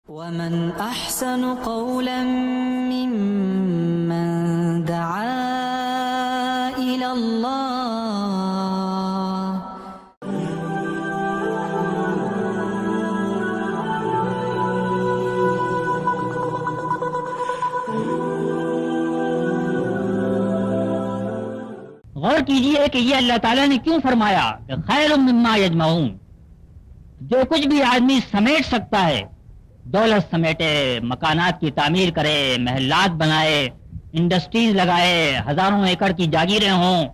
ومن احسن قولا ممن دعا الى الله غور کیجئے کہ یہ اللہ تعالیٰ نے کیوں فرمایا کہ خیر مما یجمعون، جو کچھ بھی آدمی سمیٹ سکتا ہے، دولت سمیٹے، مکانات کی تعمیر کرے، محلات بنائے، انڈسٹریز لگائے، ہزاروں ایکڑ کی جاگیریں ہوں،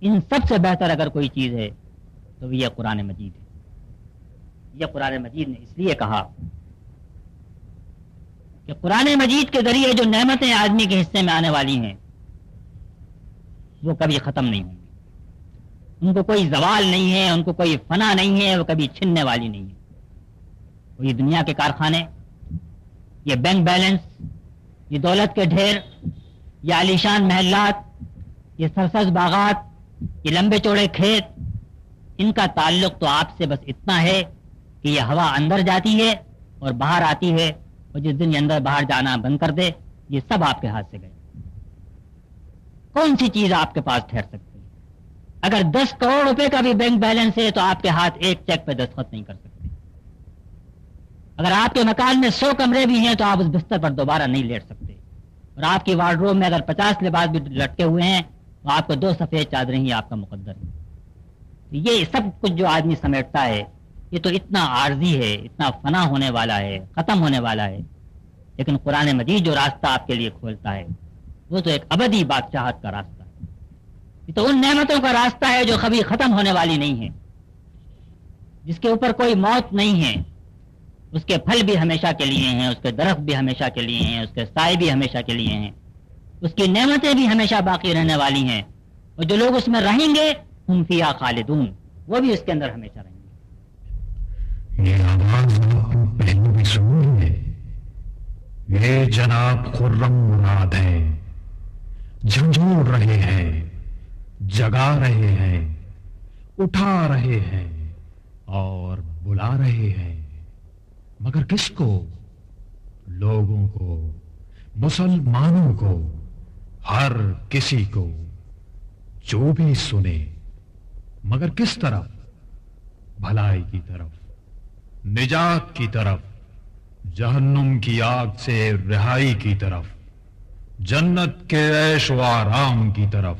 ان سب سے بہتر اگر کوئی چیز ہے تو یہ قرآن مجید ہے۔ یہ قرآن مجید نے اس لیے کہا کہ قرآن مجید کے ذریعے جو نعمتیں آدمی کے حصے میں آنے والی ہیں وہ کبھی ختم نہیں ہوں گی، ان کو کوئی زوال نہیں ہے، ان کو کوئی فنا نہیں ہے، وہ کبھی چھننے والی نہیں ہے۔ یہ دنیا کے کارخانے، یہ بینک بیلنس، یہ دولت کے ڈھیر، یہ عالیشان محلات، یہ سرسبز باغات، یہ لمبے چوڑے کھیت، ان کا تعلق تو آپ سے بس اتنا ہے کہ یہ ہوا اندر جاتی ہے اور باہر آتی ہے، اور جس دن یہ اندر باہر جانا بند کر دے یہ سب آپ کے ہاتھ سے گئے۔ کون سی چیز آپ کے پاس ٹھہر سکتی ہے؟ اگر 10 کروڑ روپے کا بھی بینک بیلنس ہے تو آپ کے ہاتھ ایک چیک پہ دستخط نہیں کر سکتے۔ اگر آپ کے مکان میں 100 کمرے بھی ہیں تو آپ اس بستر پر دوبارہ نہیں لیٹ سکتے، اور آپ کی وارڈروب میں اگر 50 لباس بھی لٹکے ہوئے ہیں تو آپ کو 2 سفید چادریں ہی آپ کا مقدر ہے۔ یہ سب کچھ جو آدمی سمیٹتا ہے یہ تو اتنا عارضی ہے، اتنا فنا ہونے والا ہے، ختم ہونے والا ہے، لیکن قرآن مجید جو راستہ آپ کے لیے کھولتا ہے وہ تو ایک ابدی بادشاہت کا راستہ ہے۔ یہ تو ان نعمتوں کا راستہ ہے جو کبھی ختم ہونے والی نہیں ہے، جس کے اوپر کوئی موت نہیں ہے، اس کے پھل بھی ہمیشہ کے لیے ہیں، اس کے درخت بھی ہمیشہ کے لیے ہیں، اس کے سائے بھی ہمیشہ کے لیے ہیں، اس کی نعمتیں بھی ہمیشہ باقی رہنے والی ہیں، اور جو لوگ اس میں رہیں گے ہم فیہا خالدون، وہ بھی اس کے اندر ہمیشہ رہیں گے۔ یہ آواز پہلے بھی سنی ہے، یہ جناب خرم مراد ہیں، جھنجھوڑ رہے ہیں، جگا رہے ہیں، اٹھا رہے ہیں اور بلا رہے ہیں، مگر کس کو؟ لوگوں کو، مسلمانوں کو، ہر کسی کو جو بھی سنے، مگر کس طرف؟ بھلائی کی طرف، نجات کی طرف، جہنم کی آگ سے رہائی کی طرف، جنت کے عیش و آرام کی طرف،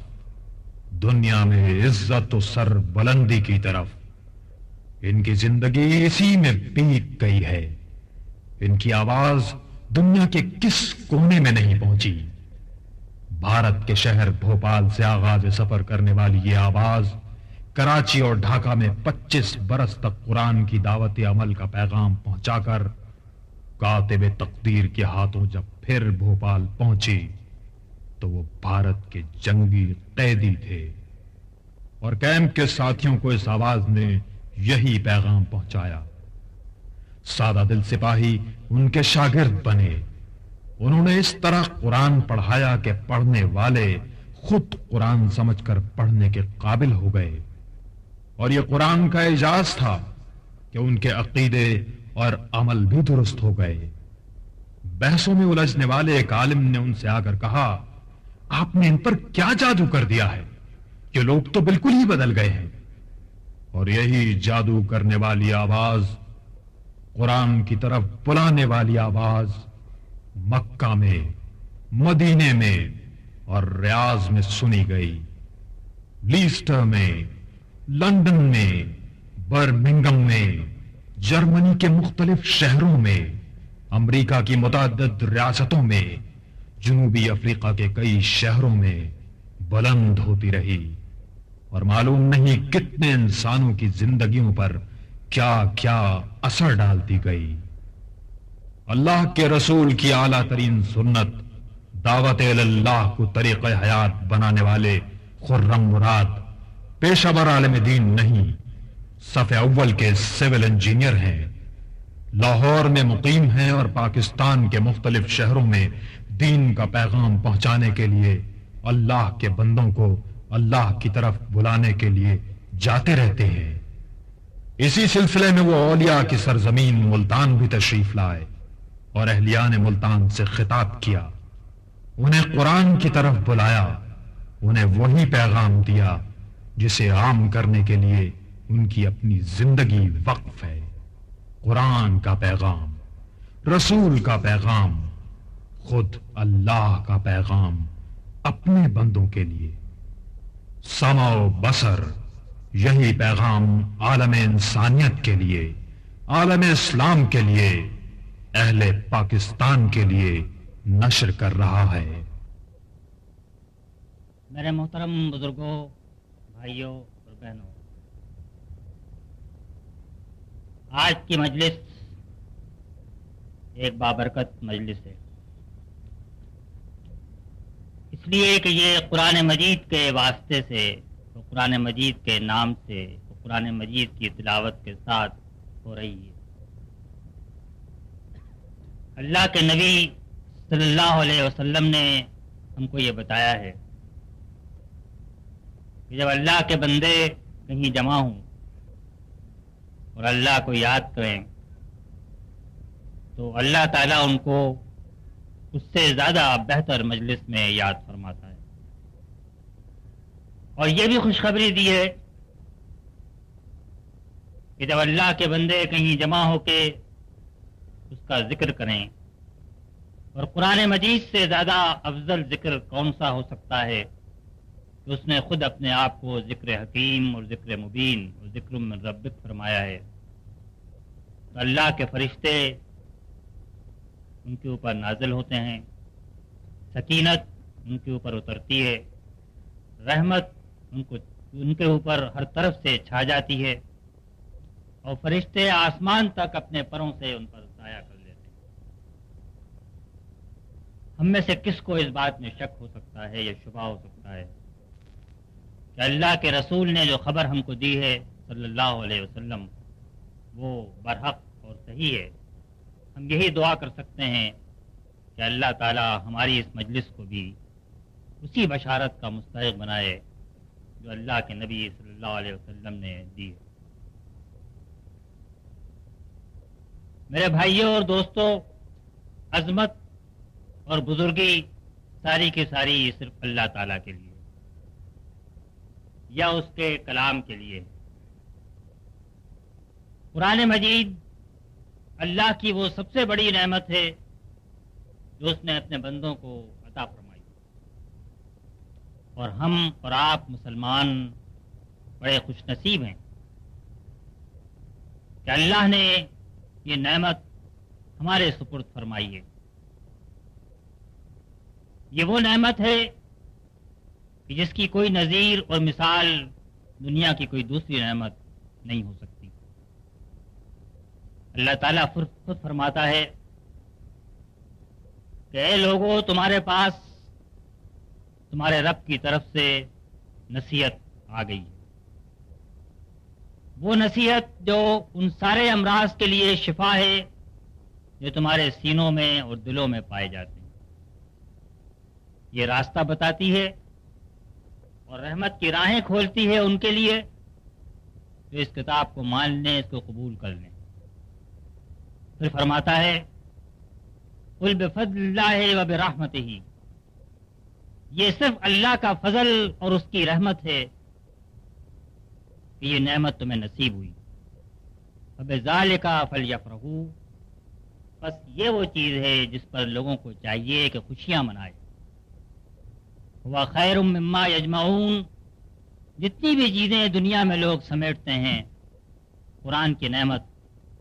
دنیا میں عزت و سر بلندی کی طرف۔ ان کی زندگی اسی میں بیت گئی ہے، ان کی آواز دنیا کے کس کونے میں نہیں پہنچی۔ بھارت کے شہر بھوپال سے آغاز سفر کرنے والی یہ آواز کراچی اور ڈھاکہ میں 25 برس تک قرآن کی دعوت عمل کا پیغام پہنچا کر کاتب تقدیر کے ہاتھوں جب پھر بھوپال پہنچی تو وہ بھارت کے جنگی قیدی تھے، اور کیمپ کے ساتھیوں کو اس آواز نے یہی پیغام پہنچایا۔ سادہ دل سپاہی ان کے شاگرد بنے، انہوں نے اس طرح قرآن پڑھایا کہ پڑھنے والے خود قرآن سمجھ کر پڑھنے کے قابل ہو گئے، اور یہ قرآن کا اعجاز تھا کہ ان کے عقیدے اور عمل بھی درست ہو گئے۔ بحثوں میں الجھنے والے ایک عالم نے ان سے آ کر کہا، آپ نے ان پر کیا جادو کر دیا ہے؟ یہ لوگ تو بالکل ہی بدل گئے ہیں۔ اور یہی جادو کرنے والی آواز، قرآن کی طرف بلانے والی آواز مکہ میں، مدینے میں اور ریاض میں سنی گئی، لیسٹر میں، لندن میں، برمنگم میں، جرمنی کے مختلف شہروں میں، امریکہ کی متعدد ریاستوں میں، جنوبی افریقہ کے کئی شہروں میں بلند ہوتی رہی، اور معلوم نہیں کتنے انسانوں کی زندگیوں پر کیا کیا اثر ڈالتی گئی۔ اللہ کے رسول کی اعلیٰ ترین سنت دعوت اللہ کو طریقہ حیات بنانے والے خرم مراد پیشہ ور عالم دین نہیں، صف اول کے سول انجینئر ہیں، لاہور میں مقیم ہیں اور پاکستان کے مختلف شہروں میں دین کا پیغام پہنچانے کے لیے اللہ کے بندوں کو اللہ کی طرف بلانے کے لیے جاتے رہتے ہیں۔ اسی سلسلے میں وہ اولیاء کی سرزمین ملتان بھی تشریف لائے، اور اہلیان ملتان سے خطاب کیا، انہیں قرآن کی طرف بلایا، انہیں وہی پیغام دیا جسے عام کرنے کے لیے ان کی اپنی زندگی وقف ہے۔ قرآن کا پیغام، رسول کا پیغام، خود اللہ کا پیغام اپنے بندوں کے لیے۔ سمع و بصر، یہی پیغام عالم انسانیت کے لیے، عالم اسلام کے لیے، اہل پاکستان کے لیے نشر کر رہا ہے۔ میرے محترم بزرگوں، بھائیوں اور بہنوں، آج کی مجلس ایک بابرکت مجلس ہے، اس لیے کہ یہ قرآن مجید کے واسطے سے، قرآن مجید کے نام سے، قرآن مجید کی تلاوت کے ساتھ ہو رہی ہے۔ اللہ کے نبی صلی اللہ علیہ وسلم نے ہم کو یہ بتایا ہے کہ جب اللہ کے بندے کہیں جمع ہوں اور اللہ کو یاد کریں تو اللہ تعالیٰ ان کو اس سے زیادہ بہتر مجلس میں یاد فرماتا ہے۔ اور یہ بھی خوشخبری دی ہے کہ جب اللہ کے بندے کہیں جمع ہو کے اس کا ذکر کریں، اور قرآن مجید سے زیادہ افضل ذکر کون سا ہو سکتا ہے کہ اس نے خود اپنے آپ کو ذکر حکیم اور ذکر مبین اور ذکر من ربک فرمایا ہے۔ تو اللہ کے فرشتے ان کے اوپر نازل ہوتے ہیں، سکینت ان کے اوپر اترتی ہے، رحمت ان کے اوپر ہر طرف سے چھا جاتی ہے، اور فرشتے آسمان تک اپنے پروں سے ان پر سایہ کر لیتے ہیں۔ ہم میں سے کس کو اس بات میں شک ہو سکتا ہے یا شبہ ہو سکتا ہے کہ اللہ کے رسول نے جو خبر ہم کو دی ہے صلی اللہ علیہ وسلم وہ برحق اور صحیح ہے؟ ہم یہی دعا کر سکتے ہیں کہ اللہ تعالی ہماری اس مجلس کو بھی اسی بشارت کا مستحق بنائے جو اللہ کے نبی صلی اللہ علیہ وسلم نے دی ہے۔ میرے بھائیوں اور دوستوں، عظمت اور بزرگی ساری کی ساری صرف اللہ تعالیٰ کے لیے یا اس کے کلام کے لیے۔ قرآن مجید اللہ کی وہ سب سے بڑی نعمت ہے جو اس نے اپنے بندوں کو عطا فرمائی، اور ہم اور آپ مسلمان بڑے خوش نصیب ہیں کہ اللہ نے یہ نعمت ہمارے سپرد فرمائی ہے۔ یہ وہ نعمت ہے کہ جس کی کوئی نظیر اور مثال دنیا کی کوئی دوسری نعمت نہیں ہو سکتی۔ اللہ تعالیٰ خود فرماتا ہے کہ اے لوگو، تمہارے پاس تمہارے رب کی طرف سے نصیحت آ گئی ہے، وہ نصیحت جو ان سارے امراض کے لیے شفا ہے جو تمہارے سینوں میں اور دلوں میں پائے جاتے ہیں۔ یہ راستہ بتاتی ہے اور رحمت کی راہیں کھولتی ہے ان کے لیے جو اس کتاب کو مان لیں، اس کو قبول کر لیں۔ پھر فرماتا ہے قل بفضل اللہ وبرحمتہ، یہ صرف اللہ کا فضل اور اس کی رحمت ہے کہ یہ نعمت تمہیں نصیب ہوئی۔ فبذالک فلیفرحوا، بس یہ وہ چیز ہے جس پر لوگوں کو چاہیے کہ خوشیاں منائے۔ ہوا خیر مما یجمعون، جتنی بھی چیزیں دنیا میں لوگ سمیٹتے ہیں، قرآن کی نعمت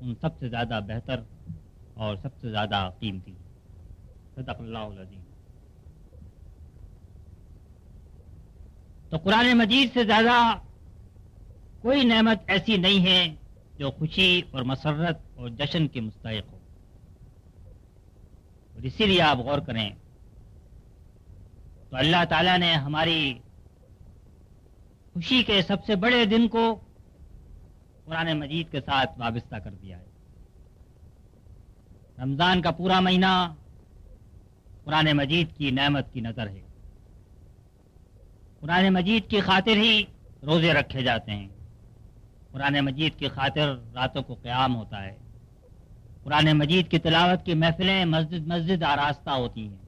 ان سب سے زیادہ بہتر اور سب سے زیادہ قیمتی۔ صدق اللہ العظیم۔ تو قرآن مجید سے زیادہ کوئی نعمت ایسی نہیں ہے جو خوشی اور مسرت اور جشن کے مستحق ہو، اور اسی لیے آپ غور کریں تو اللہ تعالیٰ نے ہماری خوشی کے سب سے بڑے دن کو قرآن مجید کے ساتھ وابستہ کر دیا ہے۔ رمضان کا پورا مہینہ قرآن مجید کی نعمت کی نظر ہے۔ قرآن مجید کی خاطر ہی روزے رکھے جاتے ہیں، قرآن مجید کی خاطر راتوں کو قیام ہوتا ہے، قرآن مجید کی تلاوت کی محفلیں مسجد مسجد آراستہ ہوتی ہیں،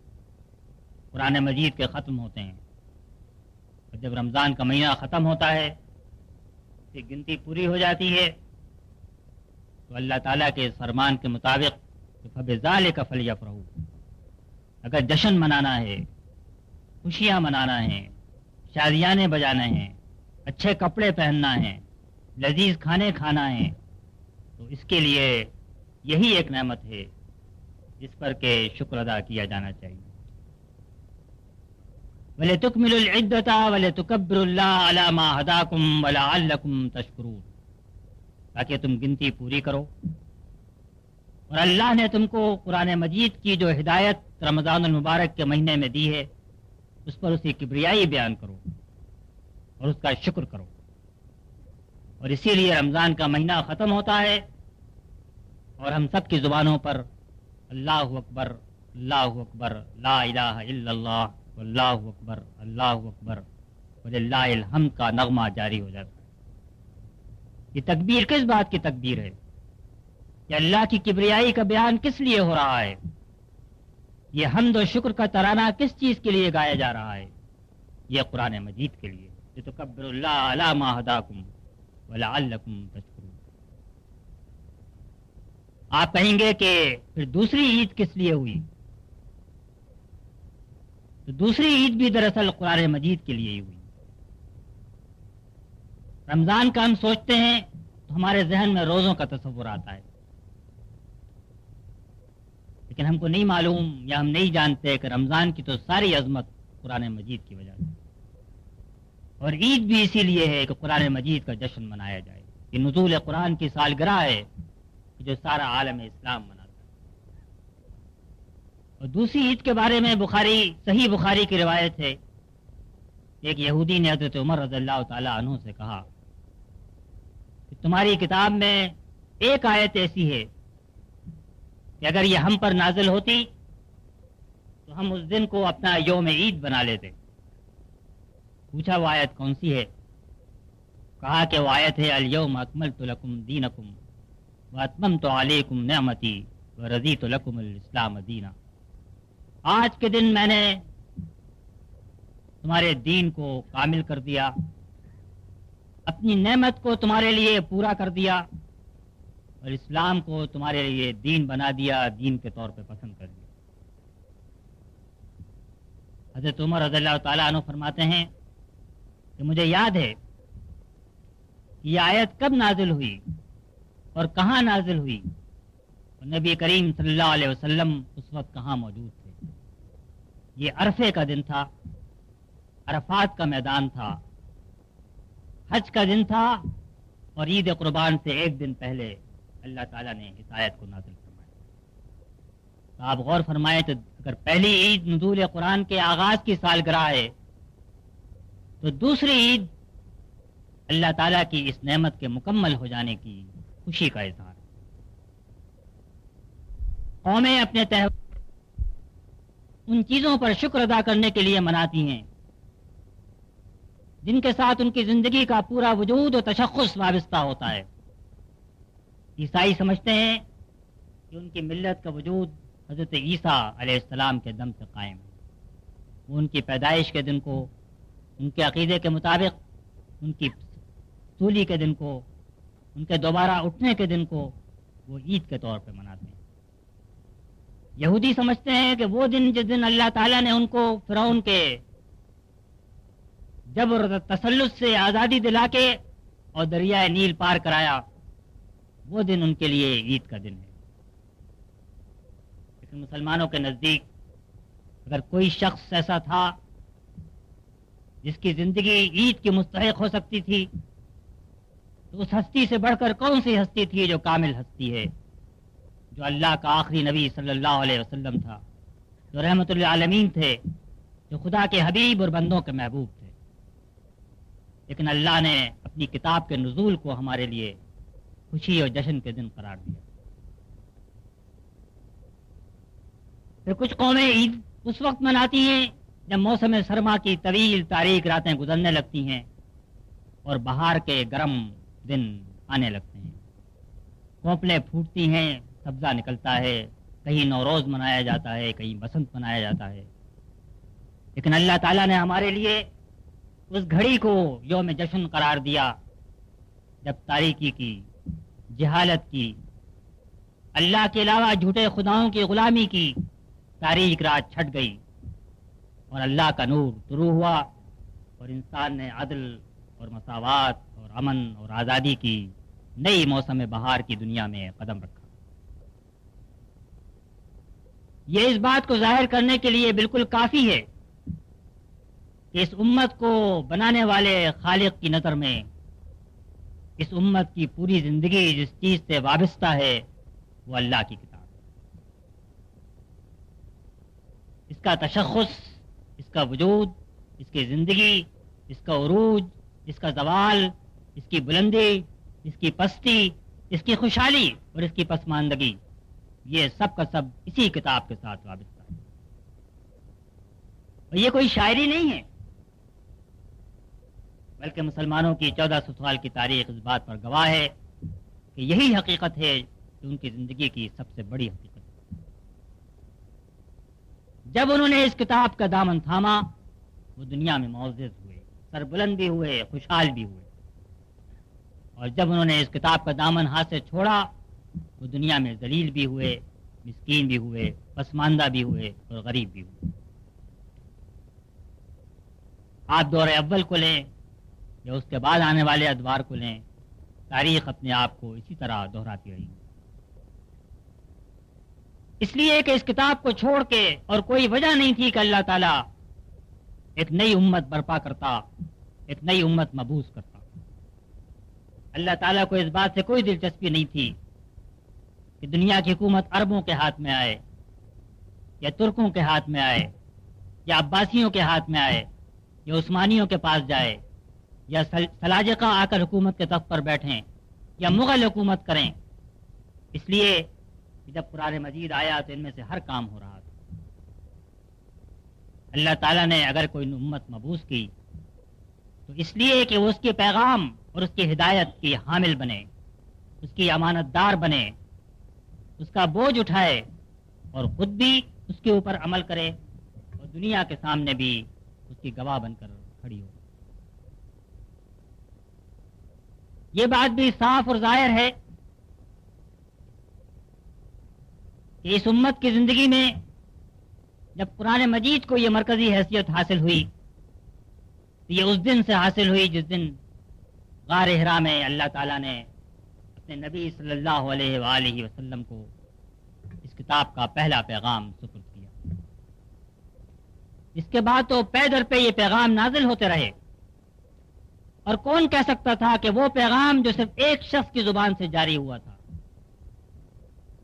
قرآن مجید کے ختم ہوتے ہیں، اور جب رمضان کا مہینہ ختم ہوتا ہے، پھر گنتی پوری ہو جاتی ہے، تو اللہ تعالیٰ کے اس فرمان کے مطابق فَبِذَلِكَ فَلْيَفْرَحُوا، اگر جشن منانا ہے، خوشیاں منانا ہے، شادیانے بجانا ہیں، اچھے کپڑے پہننا ہے، لذیذ کھانے کھانا ہے، تو اس کے لیے یہی ایک نعمت ہے جس پر کہ شکر ادا کیا جانا چاہیے۔ وَلِتُكْمِلُوا الْعِدَّةَ وَلِتُكَبِّرُوا اللَّهَ عَلَى مَا هَدَاكُمْ وَلَعَلَّكُمْ تَشْكُرُونَ، تاکہ تم گنتی پوری کرو، اور اللہ نے تم کو قرآن مجید کی جو ہدایت رمضان المبارک کے مہینے میں دی ہے اس پر اسی کبریائی بیان کرو اور اس کا شکر کرو۔ اور اسی لیے رمضان کا مہینہ ختم ہوتا ہے اور ہم سب کی زبانوں پر اللہ اکبر اللہ اکبر لا الہ الا اللہ واللہ اکبر اللہ اکبر وللہ الحمد کا نغمہ جاری ہو جاتا ہے۔ یہ تکبیر کس بات کی تکبیر ہے؟ کہ اللہ کی کبریائی کا بیان کس لیے ہو رہا ہے؟ یہ حمد و شکر کا ترانہ کس چیز کے لیے گایا جا رہا ہے؟ یہ قرآن مجید کے لیے، لِتُكَبِّرُوا اللَّهَ عَلَى مَا هَدَاكُمْ وَلَعَلَّكُمْ تَشْكُرُونَ۔ آپ کہیں گے کہ پھر دوسری عید کس لیے ہوئی؟ تو دوسری عید بھی دراصل قرآن مجید کے لیے ہی ہوئی۔ رمضان کا ہم سوچتے ہیں تو ہمارے ذہن میں روزوں کا تصور آتا ہے، لیکن ہم کو نہیں معلوم یا ہم نہیں جانتے کہ رمضان کی تو ساری عظمت قرآن مجید کی وجہ سے، اور عید بھی اسی لیے ہے کہ قرآن مجید کا جشن منایا جائے۔ یہ نزول قرآن کی سالگرہ ہے جو سارا عالم اسلام مناتا ہے۔ اور دوسری عید کے بارے میں صحیح بخاری کی روایت ہے، ایک یہودی نے حضرت عمر رضی اللہ تعالی عنہ سے کہا کہ تمہاری کتاب میں ایک آیت ایسی ہے کہ اگر یہ ہم پر نازل ہوتی تو ہم اس دن کو اپنا یوم عید بنا لیتے۔ پوچھا وہ آیت کون سی ہے؟ کہا کہ وہ آیت ہے الیوم اکملت لکم دینکم واتممت علیکم نعمتی ورضیت لکم الاسلام دینا۔ آج کے دن میں نے تمہارے دین کو کامل کر دیا، اپنی نعمت کو تمہارے لیے پورا کر دیا، اور اسلام کو تمہارے لیے دین بنا دیا، دین کے طور پہ پسند کر دیا۔ حضرت عمر رضی اللہ تعالیٰ عنہ فرماتے ہیں کہ مجھے یاد ہے کہ یہ آیت کب نازل ہوئی اور کہاں نازل ہوئی، اور نبی کریم صلی اللہ علیہ وسلم اس وقت کہاں موجود تھے۔ یہ عرفے کا دن تھا، عرفات کا میدان تھا، حج کا دن تھا، اور عید قربان سے ایک دن پہلے اللہ تعالیٰ نے اس آیت کو نازل فرمایا۔ تو آپ غور فرمائیں تو اگر پہلی عید نزول قرآن کے آغاز کی سالگرہ ہے تو دوسری عید اللہ تعالیٰ کی اس نعمت کے مکمل ہو جانے کی خوشی کا اظہار ہے۔ قومیں اپنے تہوار ان چیزوں پر شکر ادا کرنے کے لیے مناتی ہیں جن کے ساتھ ان کی زندگی کا پورا وجود و تشخص وابستہ ہوتا ہے۔ عیسائی سمجھتے ہیں کہ ان کی ملت کا وجود حضرت عیسیٰ علیہ السلام کے دم سے قائم ہے۔ وہ ان کی پیدائش کے دن کو ان کے عقیدے کے مطابق، ان کی سولی کے دن کو، ان کے دوبارہ اٹھنے کے دن کو وہ عید کے طور پہ مناتے ہیں۔ یہودی سمجھتے ہیں کہ وہ دن جس دن اللہ تعالیٰ نے ان کو فرعون کے جبر اور تسلط سے آزادی دلا کے اور دریائے نیل پار کرایا، وہ دن ان کے لیے عید کا دن ہے۔ لیکن مسلمانوں کے نزدیک اگر کوئی شخص ایسا تھا جس کی زندگی عید کی مستحق ہو سکتی تھی تو اس ہستی سے بڑھ کر کون سی ہستی تھی جو کامل ہستی ہے، جو اللہ کا آخری نبی صلی اللہ علیہ وسلم تھا، جو رحمت للعالمین تھے، جو خدا کے حبیب اور بندوں کے محبوب تھے۔ لیکن اللہ نے اپنی کتاب کے نزول کو ہمارے لیے خوشی اور جشن کے دن قرار دیا۔ پھر کچھ قومیں عید اس وقت مناتی ہیں جب موسم سرما کی طویل تاریک راتیں گزرنے لگتی ہیں اور بہار کے گرم دن آنے لگتے ہیں، کوپلیں پھوٹتی ہیں، سبزہ نکلتا ہے، کہیں نوروز منایا جاتا ہے، کہیں بسنت منایا جاتا ہے، لیکن اللہ تعالیٰ نے ہمارے لیے اس گھڑی کو یوم جشن قرار دیا جب تاریکی کی، جہالت کی، اللہ کے علاوہ جھوٹے خداؤں کی غلامی کی تاریک رات چھٹ گئی اور اللہ کا نور طلوع ہوا اور انسان نے عدل اور مساوات اور امن اور آزادی کی نئی موسم بہار کی دنیا میں قدم رکھا۔ یہ اس بات کو ظاہر کرنے کے لیے بالکل کافی ہے کہ اس امت کو بنانے والے خالق کی نظر میں اس امت کی پوری زندگی جس چیز سے وابستہ ہے وہ اللہ کی کتاب ہے۔ اس کا تشخص، اس کا وجود، اس کی زندگی، اس کا عروج، اس کا زوال، اس کی بلندی، اس کی پستی، اس کی خوشحالی اور اس کی پسماندگی، یہ سب کا سب اسی کتاب کے ساتھ وابستہ ہے۔ اور یہ کوئی شاعری نہیں ہے، بلکہ مسلمانوں کی 1400 سال کی تاریخ اس بات پر گواہ ہے کہ یہی حقیقت ہے جو ان کی زندگی کی سب سے بڑی حقیقت ہے۔ جب انہوں نے اس کتاب کا دامن تھاما وہ دنیا میں معزز ہوئے، سربلند بھی ہوئے، خوشحال بھی ہوئے، اور جب انہوں نے اس کتاب کا دامن ہاتھ سے چھوڑا وہ دنیا میں ذلیل بھی ہوئے، مسکین بھی ہوئے، پسماندہ بھی ہوئے اور غریب بھی ہوئے۔ آپ دور اول کو لیں یا اس کے بعد آنے والے ادوار کو لیں، تاریخ اپنے آپ کو اسی طرح دہراتی رہی۔ اس لیے کہ اس کتاب کو چھوڑ کے اور کوئی وجہ نہیں تھی کہ اللہ تعالیٰ ایک نئی امت برپا کرتا، ایک نئی امت مبعوث کرتا۔ اللہ تعالیٰ کو اس بات سے کوئی دلچسپی نہیں تھی کہ دنیا کی حکومت عربوں کے ہاتھ میں آئے یا ترکوں کے ہاتھ میں آئے یا عباسیوں کے ہاتھ میں آئے یا عثمانیوں کے پاس جائے یا سلاجقہ آ کر حکومت کے تخت پر بیٹھیں یا مغل حکومت کریں۔ اس لیے کہ جب قرآن مجید آیا تو ان میں سے ہر کام ہو رہا تھا۔ اللہ تعالیٰ نے اگر کوئی امت مبعوث کی تو اس لیے کہ وہ اس کے پیغام اور اس کی ہدایت کی حامل بنے، اس کی امانت دار بنے، اس کا بوجھ اٹھائے اور خود بھی اس کے اوپر عمل کرے اور دنیا کے سامنے بھی اس کی گواہ بن کر کھڑی ہو۔ یہ بات بھی صاف اور ظاہر ہے کہ اس امت کی زندگی میں جب قرآن مجید کو یہ مرکزی حیثیت حاصل ہوئی تو یہ اس دن سے حاصل ہوئی جس دن غار حرا میں اللہ تعالیٰ نے اپنے نبی صلی اللہ علیہ وآلہ وسلم کو اس کتاب کا پہلا پیغام سپرد کیا۔ اس کے بعد تو پے در پہ یہ پیغام نازل ہوتے رہے، اور کون کہہ سکتا تھا کہ وہ پیغام جو صرف ایک شخص کی زبان سے جاری ہوا تھا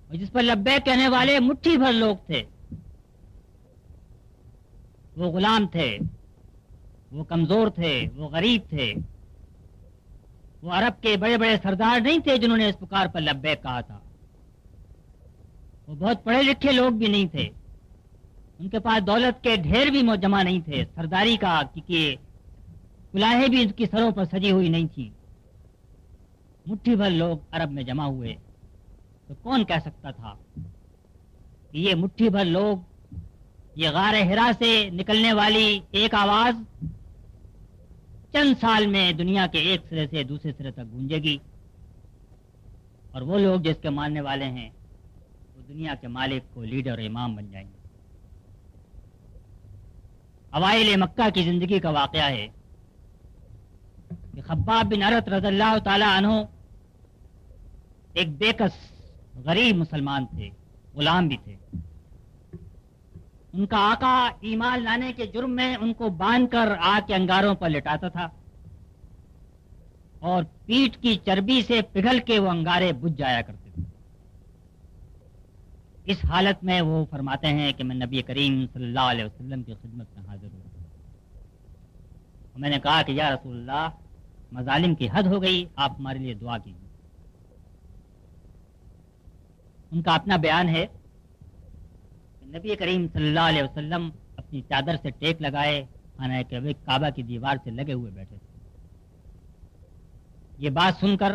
اور جس پر لبیک کہنے والے مٹھی بھر لوگ تھے، وہ غلام تھے، وہ کمزور تھے، وہ غریب تھے، وہ عرب کے بڑے بڑے سردار نہیں تھے جنہوں نے اس پکار پر لبیک کہا تھا، وہ بہت پڑھے لکھے لوگ بھی نہیں تھے، ان کے پاس دولت کے ڈھیر بھی جمع نہیں تھے، سرداری کا کہ کلاہیں بھی ان کی سروں پر سجی ہوئی نہیں تھی، مٹھی بھر لوگ عرب میں جمع ہوئے، تو کون کہہ سکتا تھا کہ یہ مٹھی بھر لوگ، یہ غار حرا سے نکلنے والی ایک آواز چند سال میں دنیا کے ایک سرے سے دوسرے سرے تک گونجے گی، اور وہ لوگ جس کے ماننے والے ہیں وہ دنیا کے مالک کو لیڈر اور امام بن جائیں گے۔ اوائل مکہ کی زندگی کا واقعہ ہے کہ خباب بن عرت رضی اللہ تعالی عنہ ایک بےکس غریب مسلمان تھے، غلام بھی تھے۔ ان کا آقا ایمان لانے کے جرم میں ان کو باندھ کر آگ کے انگاروں پر لٹاتا تھا اور پیٹھ کی چربی سے پگھل کے وہ انگارے بجھ جایا کرتے تھے۔ اس حالت میں وہ فرماتے ہیں کہ میں نبی کریم صلی اللہ علیہ وسلم کی خدمت میں حاضر ہوں، میں نے کہا کہ یا رسول اللہ، مظالم کی حد ہو گئی، آپ ہمارے لیے دعا کیجیے۔ ان کا اپنا بیان ہے کہ نبی کریم صلی اللہ علیہ وسلم اپنی چادر سے ٹیک لگائے خانہ کعبہ کی دیوار سے لگے ہوئے بیٹھے تھے۔ یہ بات سن کر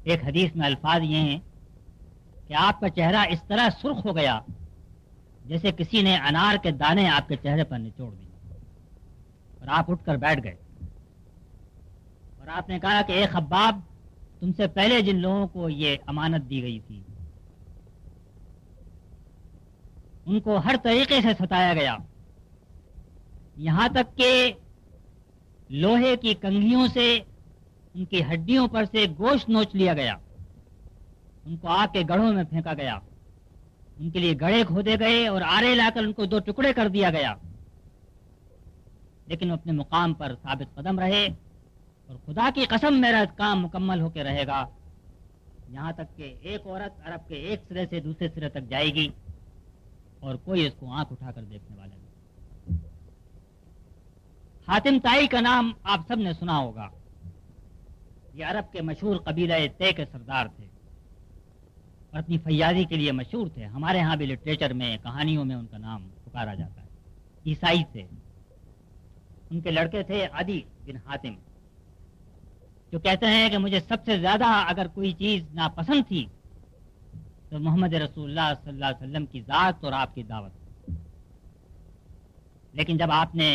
ایک حدیث میں الفاظ یہ ہیں کہ آپ کا چہرہ اس طرح سرخ ہو گیا جیسے کسی نے انار کے دانے آپ کے چہرے پر نچوڑ دیے، اور آپ اٹھ کر بیٹھ گئے اور آپ نے کہا کہ اے خباب، تم سے پہلے جن لوگوں کو یہ امانت دی گئی تھی ان کو ہر طریقے سے ستایا گیا، یہاں تک کہ لوہے کی کنگھیوں سے ان کی ہڈیوں پر سے گوشت نوچ لیا گیا، ان کو آگ کے گڑھوں میں پھینکا گیا، ان کے لیے گڑھے کھودے گئے اور آرے لا کر ان کو 2 ٹکڑے کر دیا گیا، لیکن وہ اپنے مقام پر ثابت قدم رہے، اور خدا کی قسم میرا کام مکمل ہو کے رہے گا، یہاں تک کہ ایک عورت عرب کے ایک سرے سے دوسرے سرے تک جائے گی اور کوئی اس کو آنکھ اٹھا کر دیکھنے والا نہیں۔ حاتم طائی کا نام آپ سب نے سنا ہوگا، یہ عرب کے مشہور قبیلہ تے کے سردار تھے اور اپنی فیاضی کے لیے مشہور تھے۔ ہمارے ہاں بھی لٹریچر میں، کہانیوں میں ان کا نام پکارا جاتا ہے۔ عیسائی تھے، ان کے لڑکے تھے عدی بن حاتم، جو کہتے ہیں کہ مجھے سب سے زیادہ اگر کوئی چیز ناپسند تھی تو محمد رسول اللہ صلی اللہ علیہ وسلم کی ذات اور آپ کی دعوت، لیکن جب آپ نے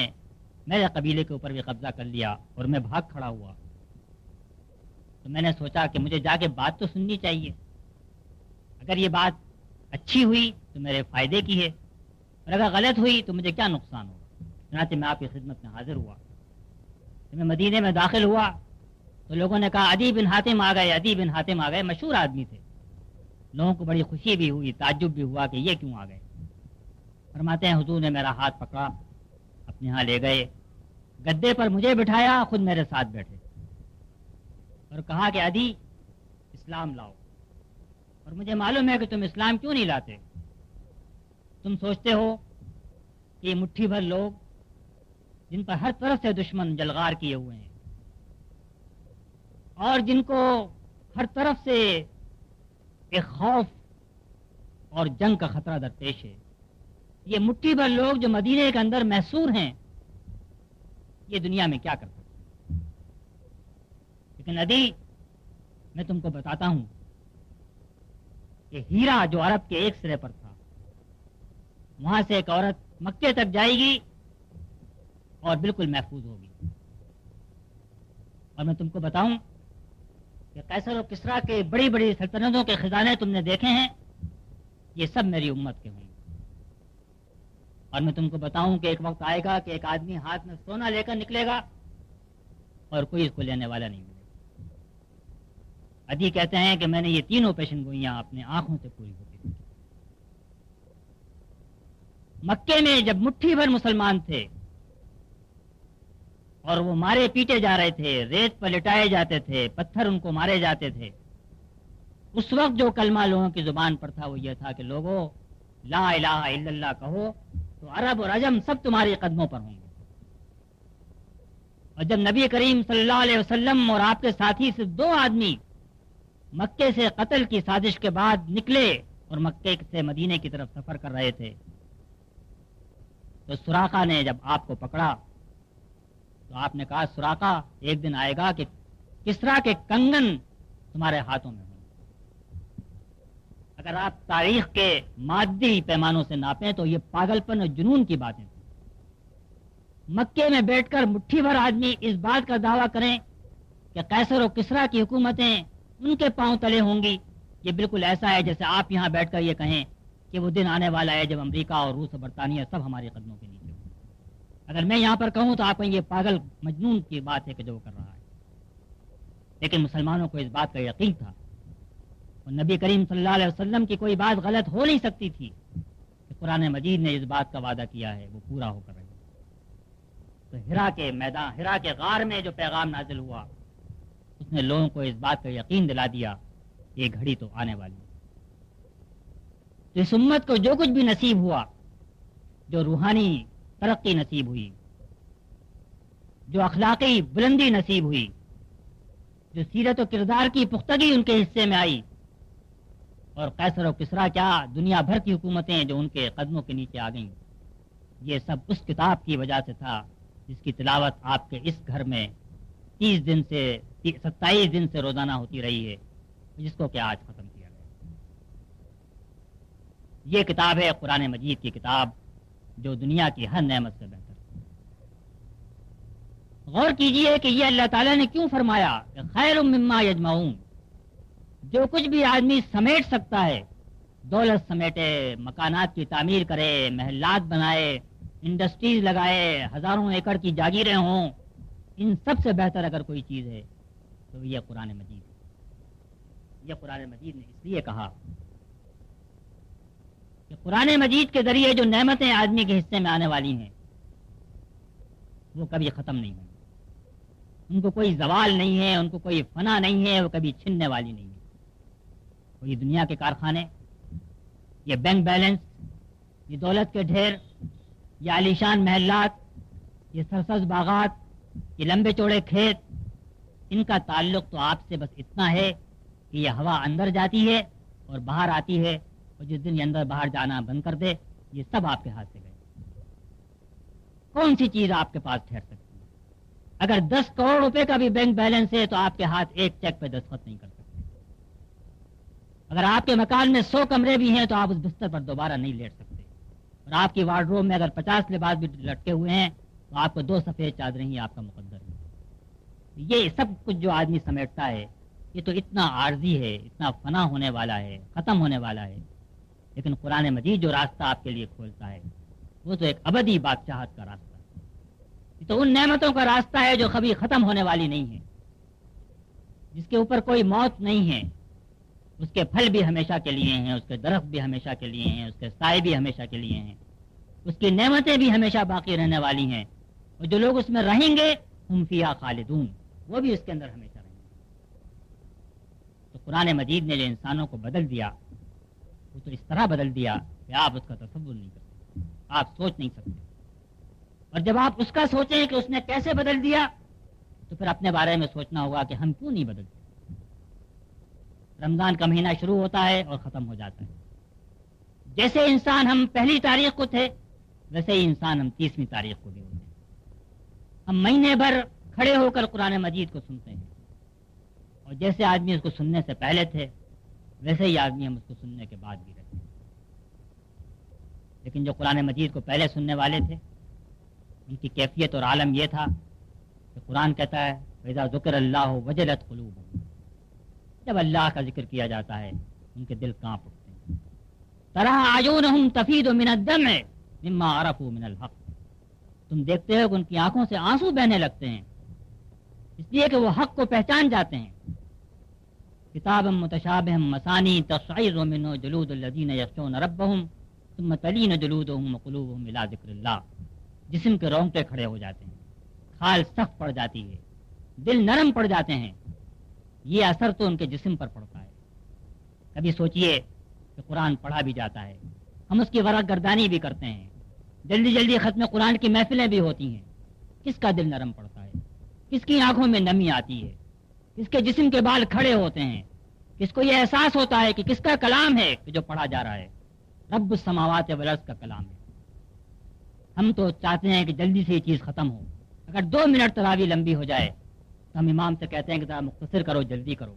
میرے قبیلے کے اوپر بھی قبضہ کر لیا اور میں بھاگ کھڑا ہوا تو میں نے سوچا کہ مجھے جا کے بات تو سننی چاہیے، اگر یہ بات اچھی ہوئی تو میرے فائدے کی ہے، اور اگر غلط ہوئی تو مجھے کیا نقصان ہوگا۔ چنانچہ میں آپ کی خدمت میں حاضر ہوا۔ جب میں مدینے میں داخل ہوا تو لوگوں نے کہا عدی بن حاتم آ گئے، عدی بن حاتم آ گئے، مشہور آدمی تھے۔ لوگوں کو بڑی خوشی بھی ہوئی، تعجب بھی ہوا کہ یہ کیوں آ گئے۔ فرماتے ہیں حضور نے میرا ہاتھ پکڑا، اپنے ہاں لے گئے، گدے پر مجھے بٹھایا، خود میرے ساتھ بیٹھے اور کہا کہ عدی اسلام لاؤ، اور مجھے معلوم ہے کہ تم اسلام کیوں نہیں لاتے۔ تم سوچتے ہو کہ یہ مٹھی بھر لوگ جن پر ہر طرف سے دشمن جلغار کیے ہوئے ہیں اور جن کو ہر طرف سے ایک خوف اور جنگ کا خطرہ درپیش ہے، یہ مٹھی بھر لوگ جو مدینے کے اندر محصور ہیں، یہ دنیا میں کیا کر سکتے؟ لیکن عدی میں تم کو بتاتا ہوں کہ ہیرا جو عرب کے ایک سرے پر تھا، وہاں سے ایک عورت مکے تک جائے گی اور بالکل محفوظ ہوگی، اور میں تم کو بتاؤں کہ قیصر و کسریٰ کے بڑی بڑی سلطنتوں کے خزانے تم نے دیکھے ہیں، یہ سب میری امت کے ہوں گے۔ اور میں تم کو بتاؤں کہ ایک وقت آئے گا کہ ایک آدمی ہاتھ میں سونا لے کر نکلے گا اور کوئی اس کو لینے والا نہیں ملے گا۔ عدی کہتے ہیں کہ میں نے یہ تینوں پیشن گوئیاں اپنے آنکھوں سے پوری ہوتی تھی۔ مکے میں جب مٹھی بھر مسلمان تھے اور وہ مارے پیٹے جا رہے تھے، ریت پر لٹائے جاتے تھے، پتھر ان کو مارے جاتے تھے، اس وقت جو کلمہ لوگوں کی زبان پر تھا وہ یہ تھا کہ لوگوں لا الہ الا اللہ کہو تو عرب اور عجم سب تمہاری قدموں پر ہوں گے۔ اور جب نبی کریم صلی اللہ علیہ وسلم اور آپ کے ساتھی صرف 2 آدمی مکے سے قتل کی سازش کے بعد نکلے اور مکے سے مدینے کی طرف سفر کر رہے تھے، تو سراقہ نے جب آپ کو پکڑا تو آپ نے کہا سراقہ ایک دن آئے گا کہ کسریٰ کے کنگن تمہارے ہاتھوں میں ہوں۔ اگر آپ تاریخ کے مادی پیمانوں سے ناپیں تو یہ پاگل پن اور جنون کی باتیں تھیں۔ مکے میں بیٹھ کر مٹھی بھر آدمی اس بات کا دعویٰ کریں کہ قیصر و کسریٰ کی حکومتیں ان کے پاؤں تلے ہوں گی، یہ بالکل ایسا ہے جیسے آپ یہاں بیٹھ کر یہ کہیں کہ وہ دن آنے والا ہے جب امریکہ اور روس اور برطانیہ سب ہمارے قدموں کے نیچے ہوں۔ اگر میں یہاں پر کہوں تو آپ کہیں یہ پاگل مجنون کی بات ہے کہ جو وہ کر رہا ہے، لیکن مسلمانوں کو اس بات کا یقین تھا اور نبی کریم صلی اللہ علیہ وسلم کی کوئی بات غلط ہو نہیں سکتی تھی کہ قرآن مجید نے اس بات کا وعدہ کیا ہے وہ پورا ہو کر رہے۔ تو ہرا کے میدان، ہرا کے غار میں جو پیغام نازل ہوا اس نے لوگوں کو اس بات کا یقین دلا دیا کہ یہ گھڑی تو آنے والی ہے۔ تو اس امت کو جو کچھ بھی نصیب ہوا، جو روحانی ترقی نصیب ہوئی، جو اخلاقی بلندی نصیب ہوئی، جو سیرت و کردار کی پختگی ان کے حصے میں آئی، اور قیصر و کسریٰ کیا دنیا بھر کی حکومتیں جو ان کے قدموں کے نیچے آ گئیں، یہ سب اس کتاب کی وجہ سے تھا جس کی تلاوت آپ کے اس گھر میں 27 دن سے روزانہ ہوتی رہی ہے، جس کو کہ آج ختم کیا گیا۔ یہ کتاب ہے قرآن مجید کی کتاب جو دنیا کی ہر نعمت سے بہتر ہے۔ غور کیجئے کہ یہ اللہ تعالیٰ نے کیوں فرمایا کہ خیر مما یجمعون، جو کچھ بھی آدمی سمیٹ سکتا ہے، دولت سمیٹے، مکانات کی تعمیر کرے، محلات بنائے، انڈسٹریز لگائے، ہزاروں ایکڑ کی جاگیریں ہوں، ان سب سے بہتر اگر کوئی چیز ہے تو یہ قرآن مجید ہے۔ یہ قرآن مجید نے اس لیے کہا کہ قرآن مجید کے ذریعے جو نعمتیں آدمی کے حصے میں آنے والی ہیں وہ کبھی ختم نہیں ہوں گی، ان کو کوئی زوال نہیں ہے، ان کو کوئی فنا نہیں ہے، وہ کبھی چھننے والی نہیں ہے۔ کوئی دنیا کے کارخانے، یہ بینک بیلنس، یہ دولت کے ڈھیر، یہ عالیشان محلات، یہ سرسبز باغات، یہ لمبے چوڑے کھیت، ان کا تعلق تو آپ سے بس اتنا ہے کہ یہ ہوا اندر جاتی ہے اور باہر آتی ہے، اور جس دن یہ اندر باہر جانا بند کر دے یہ سب آپ کے ہاتھ سے گئے۔ کون سی چیز آپ کے پاس ٹھہر سکتی ہے؟ اگر 10 کروڑ روپے کا بھی بینک بیلنس ہے تو آپ کے ہاتھ ایک چیک پہ دستخط نہیں کر سکتے۔ اگر آپ کے مکان میں 100 کمرے بھی ہیں تو آپ اس بستر پر دوبارہ نہیں لیٹ سکتے، اور آپ کی وارڈروب میں اگر 50 لباس بھی لٹکے ہوئے ہیں تو آپ کو 2 سفید چادریں ہی آپ کا مقدر ہے۔ یہ سب کچھ جو آدمی سمیٹتا ہے یہ تو اتنا عارضی ہے، اتنا فنا ہونے والا ہے، ختم ہونے والا ہے، لیکن قرآن مجید جو راستہ آپ کے لیے کھولتا ہے وہ تو ایک ابدی بادشاہت کا راستہ ہے۔ یہ تو ان نعمتوں کا راستہ ہے جو کبھی ختم ہونے والی نہیں ہے، جس کے اوپر کوئی موت نہیں ہے، اس کے پھل بھی ہمیشہ کے لیے ہیں، اس کے درخت بھی ہمیشہ کے لیے ہیں، اس کے سائے بھی ہمیشہ کے لیے ہیں، اس کی نعمتیں بھی ہمیشہ باقی رہنے والی ہیں، اور جو لوگ اس میں رہیں گے ہم فیہا خالدون، وہ بھی اس کے اندر ہمیشہ رہیں گے۔ تو قرآن مجید نے جو انسانوں کو بدل دیا وہ تو اس طرح بدل دیا کہ آپ اس کا تصور نہیں کر سکتے، آپ سوچ نہیں سکتے۔ اور جب آپ اس کا سوچیں کہ اس نے کیسے بدل دیا تو پھر اپنے بارے میں سوچنا ہوگا کہ ہم کیوں نہیں بدلتے۔ رمضان کا مہینہ شروع ہوتا ہے اور ختم ہو جاتا ہے، جیسے انسان ہم 1 تاریخ کو تھے ویسے ہی انسان ہم 30 تاریخ کو بھی ہوتے ہیں۔ ہم مہینے بھر کھڑے ہو کر قرآن مجید کو سنتے ہیں، اور جیسے آدمی اس کو سننے سے پہلے تھے ویسے ہی آدمی ہم اس کو سننے کے بعد بھی رہتے ہیں۔ لیکن جو قرآن مجید کو پہلے سننے والے تھے ان کی کیفیت اور عالم یہ تھا کہ قرآن کہتا ہے فَإِذَا ذُكِرَ اللَّهُ وَجَلَتْ قُلُوبُهُمْ، جب اللہ کا ذکر کیا جاتا ہے ان کے دل کانپ اٹھتے ہیں۔ تَرَىٰ أَعْيُنُهُمْ تَفِيضُ مِنَ الدَّمْعِ مِمَّا عَرَفُوا مِنَ الْحَقِّ، تم دیکھتے ہو کہ ان کی آنکھوں سے آنسو بہنے لگتے ہیں اس لیے کہ وہ حق کو پہچان جاتے ہیں۔ کتاب متشابہ مثانی تقشعر منه جلود الذین یخشون ربهم ثم تلین جلودهم وقلوبهم الى ذکر اللہ، جسم کے رونگٹے کھڑے ہو جاتے ہیں، کھال سخت پڑ جاتی ہے، دل نرم پڑ جاتے ہیں۔ یہ اثر تو ان کے جسم پر پڑتا ہے۔ کبھی سوچئے کہ قرآن پڑھا بھی جاتا ہے، ہم اس کی ورق گردانی بھی کرتے ہیں، جلدی جلدی ختم قرآن کی محفلیں بھی ہوتی ہیں، کس کا دل نرم پڑتا ہے، کس کی آنکھوں میں نمی آتی ہے، کس کے جسم کے بال کھڑے ہوتے ہیں، کس کو یہ احساس ہوتا ہے کہ کس کا کلام ہے کہ جو پڑھا جا رہا ہے، رب السماوات والارض کا کلام ہے۔ ہم تو چاہتے ہیں کہ جلدی سے یہ چیز ختم ہو، اگر 2 منٹ تراویح لمبی ہو جائے تو ہم امام سے کہتے ہیں کہ ذرا مختصر کرو، جلدی کرو۔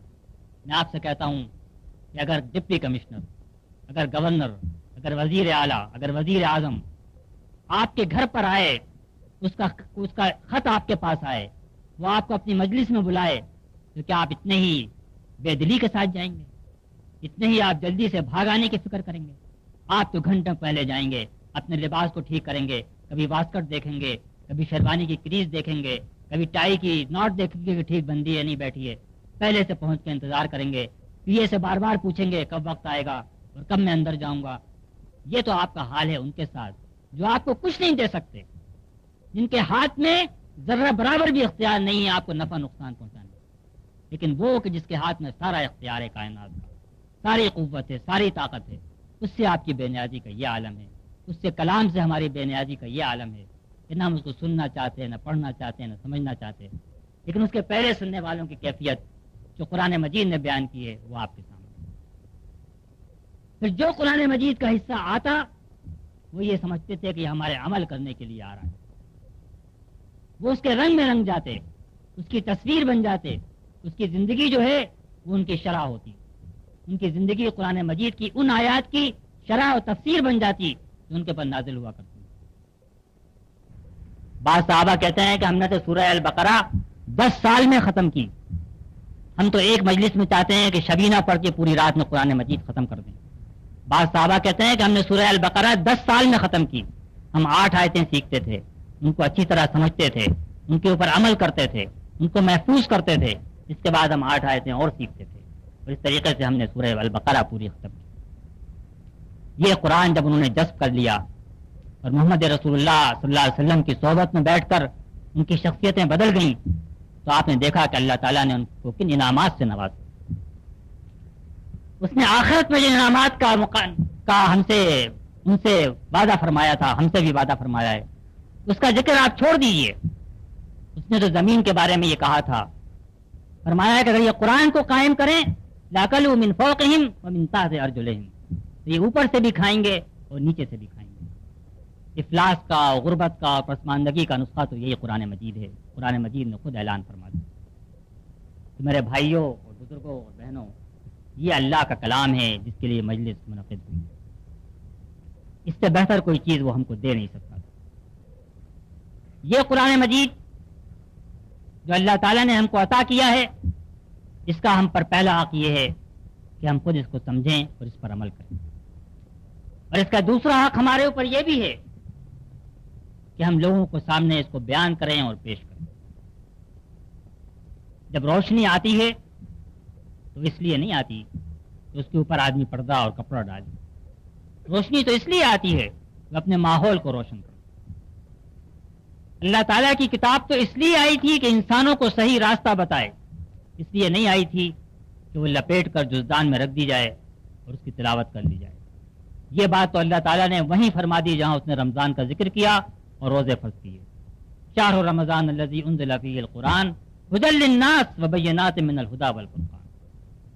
میں آپ سے کہتا ہوں کہ اگر ڈپٹی کمشنر، اگر گورنر، اگر وزیر اعلیٰ، اگر وزیر اعظم آپ کے گھر پر آئے، اس کا خط آپ کے پاس آئے، وہ آپ کو اپنی مجلس میں بلائے، تو کیا آپ اتنے ہی بے دلی کے ساتھ جائیں گے؟ اتنے ہی آپ جلدی سے بھاگ آنے کی فکر کریں گے؟ آپ تو گھنٹوں پہلے جائیں گے، اپنے لباس کو ٹھیک کریں گے، کبھی واسکٹ دیکھیں گے، کبھی شیروانی کی کریز دیکھیں گے، کبھی ٹائی کی ناٹ دیکھیں گے کہ ٹھیک بندی ہے نہیں بیٹھی ہے، پہلے سے پہنچ کے انتظار کریں گے، پیے سے بار بار پوچھیں گے کب وقت آئے گا اور کب میں اندر جاؤں گا۔ یہ تو آپ کا حال ہے ان کے ساتھ جو آپ کو کچھ نہیں دے سکتے، جن کے ہاتھ میں ذرہ برابر بھی اختیار نہیں ہے آپ کو نفع نقصان پہنچانے، لیکن وہ کہ جس کے ہاتھ میں سارا اختیار ہے کائنات کا، ساری قوت ہے، ساری طاقت ہے، اس سے آپ کی بے نیازی کا یہ عالم ہے، اس سے کلام سے ہماری بے نیازی کا یہ عالم ہے کہ نہ ہم اس کو سننا چاہتے ہیں، نہ پڑھنا چاہتے ہیں، نہ سمجھنا چاہتے ہیں۔ لیکن اس کے پہلے سننے والوں کی کیفیت جو قرآن مجید نے بیان کی ہے وہ آپ کے سامنے۔ پھر جو قرآن مجید کا حصہ آتا وہ یہ سمجھتے تھے کہ یہ ہمارے عمل کرنے کے لیے آ رہا ہے، وہ اس کے رنگ میں رنگ جاتے، اس کی تصویر بن جاتے، اس کی زندگی جو ہے وہ ان کی شرح ہوتی، ان کی زندگی قرآن مجید کی ان آیات کی شرح و تفسیر بن جاتی جو ان کے پر نازل ہوا کرتی. بعض صحابہ کہتے ہیں کہ ہم نے تو سورہ البقرہ 10 سال میں ختم کی. ہم تو ایک مجلس میں چاہتے ہیں کہ شبینہ پڑھ کے پوری رات میں قرآن مجید ختم کر دیں. بعض صحابہ کہتے ہیں کہ ہم نے سورہ البقرہ 10 سال میں ختم کی. ہم 8 آیتیں سیکھتے تھے, ان کو اچھی طرح سمجھتے تھے, ان کے اوپر عمل کرتے تھے, ان کو محفوظ کرتے تھے. اس کے بعد ہم 8 آیتیں اور سیکھتے تھے, اور اس طریقے سے ہم نے سورہ البقرہ پوری ختم کی. یہ قرآن جب انہوں نے جذب کر لیا اور محمد رسول اللہ صلی اللہ علیہ وسلم کی صحبت میں بیٹھ کر ان کی شخصیتیں بدل گئیں, تو آپ نے دیکھا کہ اللہ تعالیٰ نے ان کو کن انعامات سے نوازا. اس نے آخرت میں جو انعامات کا ان سے وعدہ فرمایا تھا, ہم سے بھی وعدہ فرمایا ہے, اس کا ذکر آپ چھوڑ دیجئے. اس نے تو زمین کے بارے میں یہ کہا تھا, فرمایا ہے کہ اگر یہ قرآن کو قائم کریں لَأَكَلُوا مِنْ فَوْقِهِمْ وَمِنْ تَحْتِ أَرْجُلِهِمْ, تو یہ اوپر سے بھی کھائیں گے اور نیچے سے بھی کھائیں گے. افلاس کا, غربت کا, پسماندگی کا نسخہ تو یہی قرآن مجید ہے. قرآن مجید نے خود اعلان فرما دیا. تو میرے بھائیوں اور بزرگوں اور بہنوں, یہ اللہ کا کلام ہے جس کے لیے مجلس منعقد ہوئی. اس سے بہتر کوئی چیز وہ ہم کو دے نہیں سکتا. یہ قرآن مجید جو اللہ تعالیٰ نے ہم کو عطا کیا ہے, اس کا ہم پر پہلا حق یہ ہے کہ ہم خود اس کو سمجھیں اور اس پر عمل کریں. اور اس کا دوسرا حق ہمارے اوپر یہ بھی ہے کہ ہم لوگوں کو سامنے اس کو بیان کریں اور پیش کریں. جب روشنی آتی ہے تو اس لیے نہیں آتی کہ اس کے اوپر آدمی پردہ اور کپڑا ڈالے. روشنی تو اس لیے آتی ہے کہ اپنے ماحول کو روشن کرے. اللہ تعالیٰ کی کتاب تو اس لیے آئی تھی کہ انسانوں کو صحیح راستہ بتائے, اس لیے نہیں آئی تھی کہ وہ لپیٹ کر جزدان میں رکھ دی جائے اور اس کی تلاوت کر لی جائے. یہ بات تو اللہ تعالیٰ نے وہیں فرما دی جہاں اس نے رمضان کا ذکر کیا اور روزے فرض کیے. شہر رمضان الذی انزل فیہ القرآن ھدی للناس وبینات من الھدی والفرقان.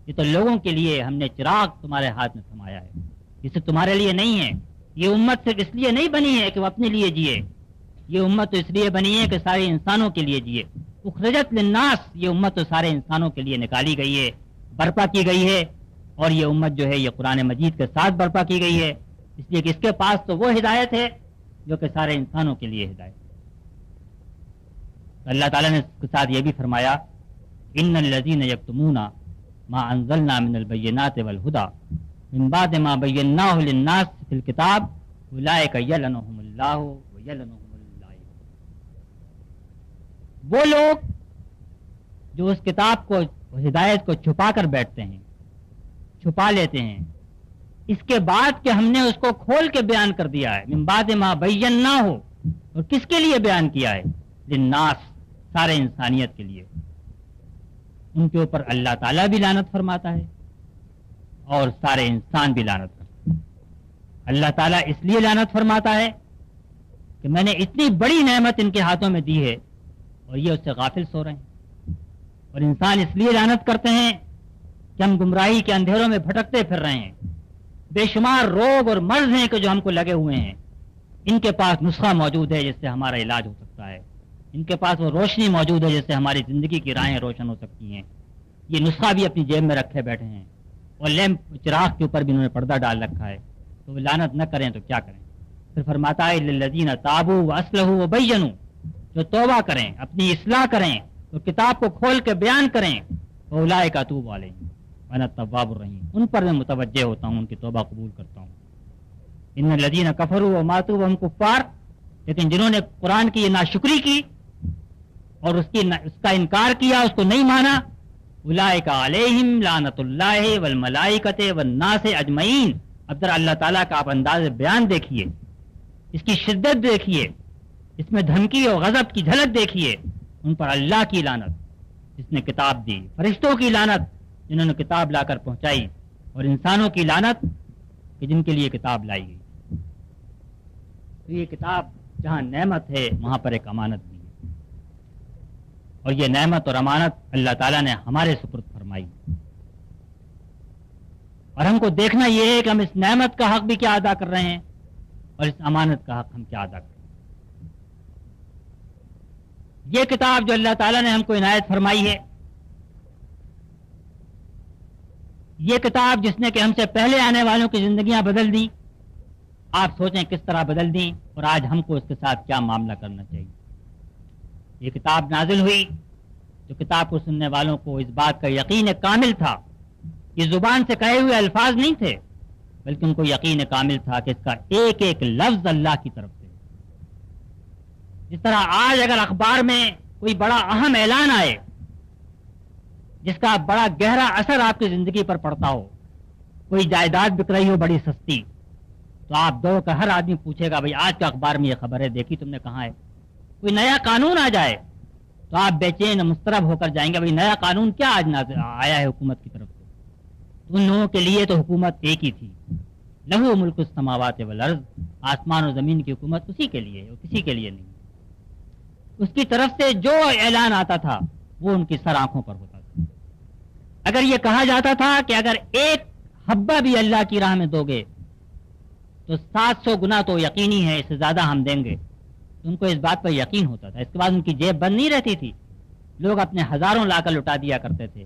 یہ تو لوگوں کے لیے ہم نے چراغ تمہارے ہاتھ میں تھمایا ہے, اسے تمہارے لیے نہیں ہے. یہ امت صرف اس لیے نہیں بنی ہے کہ وہ اپنے لیے جیے, یہ امت تو اس لیے بنی ہے کہ سارے انسانوں کے لیے جیے. اخرجت للناس, یہ امت تو سارے انسانوں کے لیے نکالی گئی ہے, برپا کی گئی ہے. اور یہ امت جو ہے یہ قرآن مجید کے ساتھ برپا کی گئی ہے, اس لیے کہ اس کے پاس تو وہ ہدایت ہے جو کہ سارے انسانوں کے لیے ہدایت. اللہ تعالیٰ نے اس کے ساتھ یہ بھی فرمایا, ان الذین یکتمون ما انزلنا من البینات والہدی من بعد ما بیناہ للناس فی الکتاب اولئک یلعنہم اللہ ویلعنہم اللعین. وہ لوگ جو اس کتاب کو, ہدایت کو چھپا کر بیٹھتے ہیں, چھپا لیتے ہیں, اس کے بعد کہ ہم نے اس کو کھول کے بیان کر دیا ہے. من بعد ما بیناہ, اور کس کے لیے بیان کیا ہے؟ للناس, سارے انسانیت کے لیے. ان کے اوپر اللہ تعالیٰ بھی لعنت فرماتا ہے اور سارے انسان بھی لعنت کرتے ہیں. اللہ تعالیٰ اس لیے لعنت فرماتا ہے کہ میں نے اتنی بڑی نعمت ان کے ہاتھوں میں دی ہے اور یہ اس سے غافل سو رہے ہیں. اور انسان اس لیے لعنت کرتے ہیں کہ ہم گمراہی کے اندھیروں میں بھٹکتے پھر رہے ہیں. بے شمار روگ اور مرض ہیں کہ جو ہم کو لگے ہوئے ہیں. ان کے پاس نسخہ موجود ہے جس سے ہمارا علاج ہو سکتا ہے. ان کے پاس وہ روشنی موجود ہے جس سے ہماری زندگی کی راہیں روشن ہو سکتی ہیں. یہ نسخہ بھی اپنی جیب میں رکھے بیٹھے ہیں, اور لیمپ چراغ کے اوپر بھی انہوں نے پردہ ڈال رکھا ہے. تو وہ لعنت نہ کریں تو کیا کریں؟ پھر فرماتا ہے للذین تابوا واصلحوا وبینوا, جو توبہ کریں, اپنی اصلاح کریں, تو کتاب کو کھول کے بیان کریں, اولئک اتوب علیہم وانا التواب الرحیم, ان پر میں متوجہ ہوتا ہوں, ان کی توبہ قبول کرتا ہوں. ان الذین کفروا وماتوا وهم کفار, لیکن جنہوں نے قرآن کی یہ ناشکری کی اور اس کا انکار کیا, اس کو نہیں مانا, اولئک علیہم لعنت اللہ والملائکۃ والناس اجمعین. اب ذرا اللہ تعالیٰ کا آپ انداز بیان دیکھیے, اس کی شدت دیکھیے, اس میں دھمکی اور غضب کی جھلک دیکھیے. ان پر اللہ کی لعنت جس نے کتاب دی, فرشتوں کی لعنت جنہوں نے کتاب لا کر پہنچائی, اور انسانوں کی لعنت کہ جن کے لیے کتاب لائی گئی. تو یہ کتاب جہاں نعمت ہے وہاں پر ایک امانت بھی ہے, اور یہ نعمت اور امانت اللہ تعالیٰ نے ہمارے سپرد فرمائی. اور ہم کو دیکھنا یہ ہے کہ ہم اس نعمت کا حق بھی کیا ادا کر رہے ہیں اور اس امانت کا حق ہم کیا ادا کر رہے ہیں. یہ کتاب جو اللہ تعالیٰ نے ہم کو عنایت فرمائی ہے, یہ کتاب جس نے کہ ہم سے پہلے آنے والوں کی زندگیاں بدل دی, آپ سوچیں کس طرح بدل دیں اور آج ہم کو اس کے ساتھ کیا معاملہ کرنا چاہیے. یہ کتاب نازل ہوئی تو کتاب کو سننے والوں کو اس بات کا یقین کامل تھا. یہ زبان سے کہے ہوئے الفاظ نہیں تھے بلکہ ان کو یقین کامل تھا کہ اس کا ایک ایک لفظ اللہ کی طرف سے. جس طرح آج اگر اخبار میں کوئی بڑا اہم اعلان آئے جس کا بڑا گہرا اثر آپ کی زندگی پر پڑتا ہو، کوئی جائیداد بک رہی ہو بڑی سستی، تو آپ دوڑ کر ہر آدمی پوچھے گا بھائی آج کا اخبار میں یہ خبر ہے، دیکھی تم نے کہاں ہے. کوئی نیا قانون آ جائے تو آپ بے چین مضطرب ہو کر جائیں گے بھائی نیا قانون کیا آج آیا ہے حکومت کی طرف سے. ان لوگوں کے لیے تو حکومت ایک ہی تھی، لہو ملک السماوات والارض، آسمان و زمین کی حکومت اسی کے لیے ہے اور کسی کے لیے نہیں. اس کی طرف سے جو اعلان آتا تھا وہ ان کی سر آنکھوں پر ہوتا تھا. اگر یہ کہا جاتا تھا کہ اگر ایک حبہ بھی اللہ کی راہ میں دو گے تو 700 گنا تو یقینی ہے اس سے زیادہ ہم دیں گے، تو ان کو اس بات پر یقین ہوتا تھا. اس کے بعد ان کی جیب بند نہیں رہتی تھی. لوگ اپنے ہزاروں لا کر لٹا دیا کرتے تھے،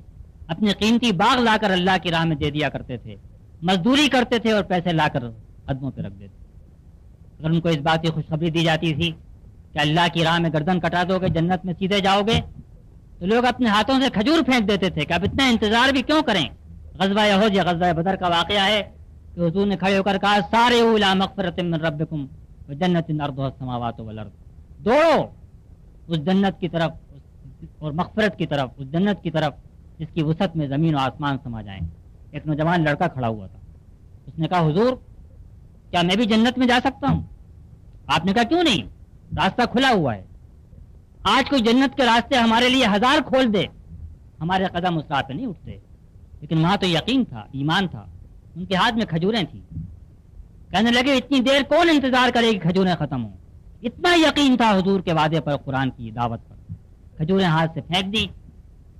اپنے قیمتی باغ لا کر اللہ کی راہ میں دے دیا کرتے تھے، مزدوری کرتے تھے اور پیسے لا کر قدموں پہ رکھ دیتے. اگر ان کو اس بات کی خوشخبری دی جاتی تھی کہ اللہ کی راہ میں گردن کٹا دو گے جنت میں سیدھے جاؤ گے، تو لوگ اپنے ہاتھوں سے کھجور پھینک دیتے تھے کہ اب اتنا انتظار بھی کیوں کریں. غزوہ احد یا غزوہ بدر کا واقعہ ہے کہ حضور نے کھڑے ہو کر کہا سارعوا الی مغفرۃ من ربکم وجنۃ عرضھا السماوات والارض، دوڑو اس جنت کی طرف اور مغفرت کی طرف، اس جنت کی طرف جس کی وسعت میں زمین و آسمان سما جائیں. ایک نوجوان لڑکا کھڑا ہوا تھا، اس نے کہا حضور کیا میں بھی جنت میں جا سکتا ہوں؟ آپ نے کہا کیوں نہیں، راستہ کھلا ہوا ہے. آج کوئی جنت کے راستے ہمارے لیے 1000 کھول دے، ہمارے قدم اس راہ پہ نہیں اٹھتے. لیکن وہاں تو یقین تھا، ایمان تھا. ان کے ہاتھ میں کھجوریں تھیں. کہنے لگے اتنی دیر کون انتظار کرے کہ کھجوریں ختم ہوں. اتنا یقین تھا حضور کے وعدے پر، قرآن کی دعوت پر. کھجوریں ہاتھ سے پھینک دی،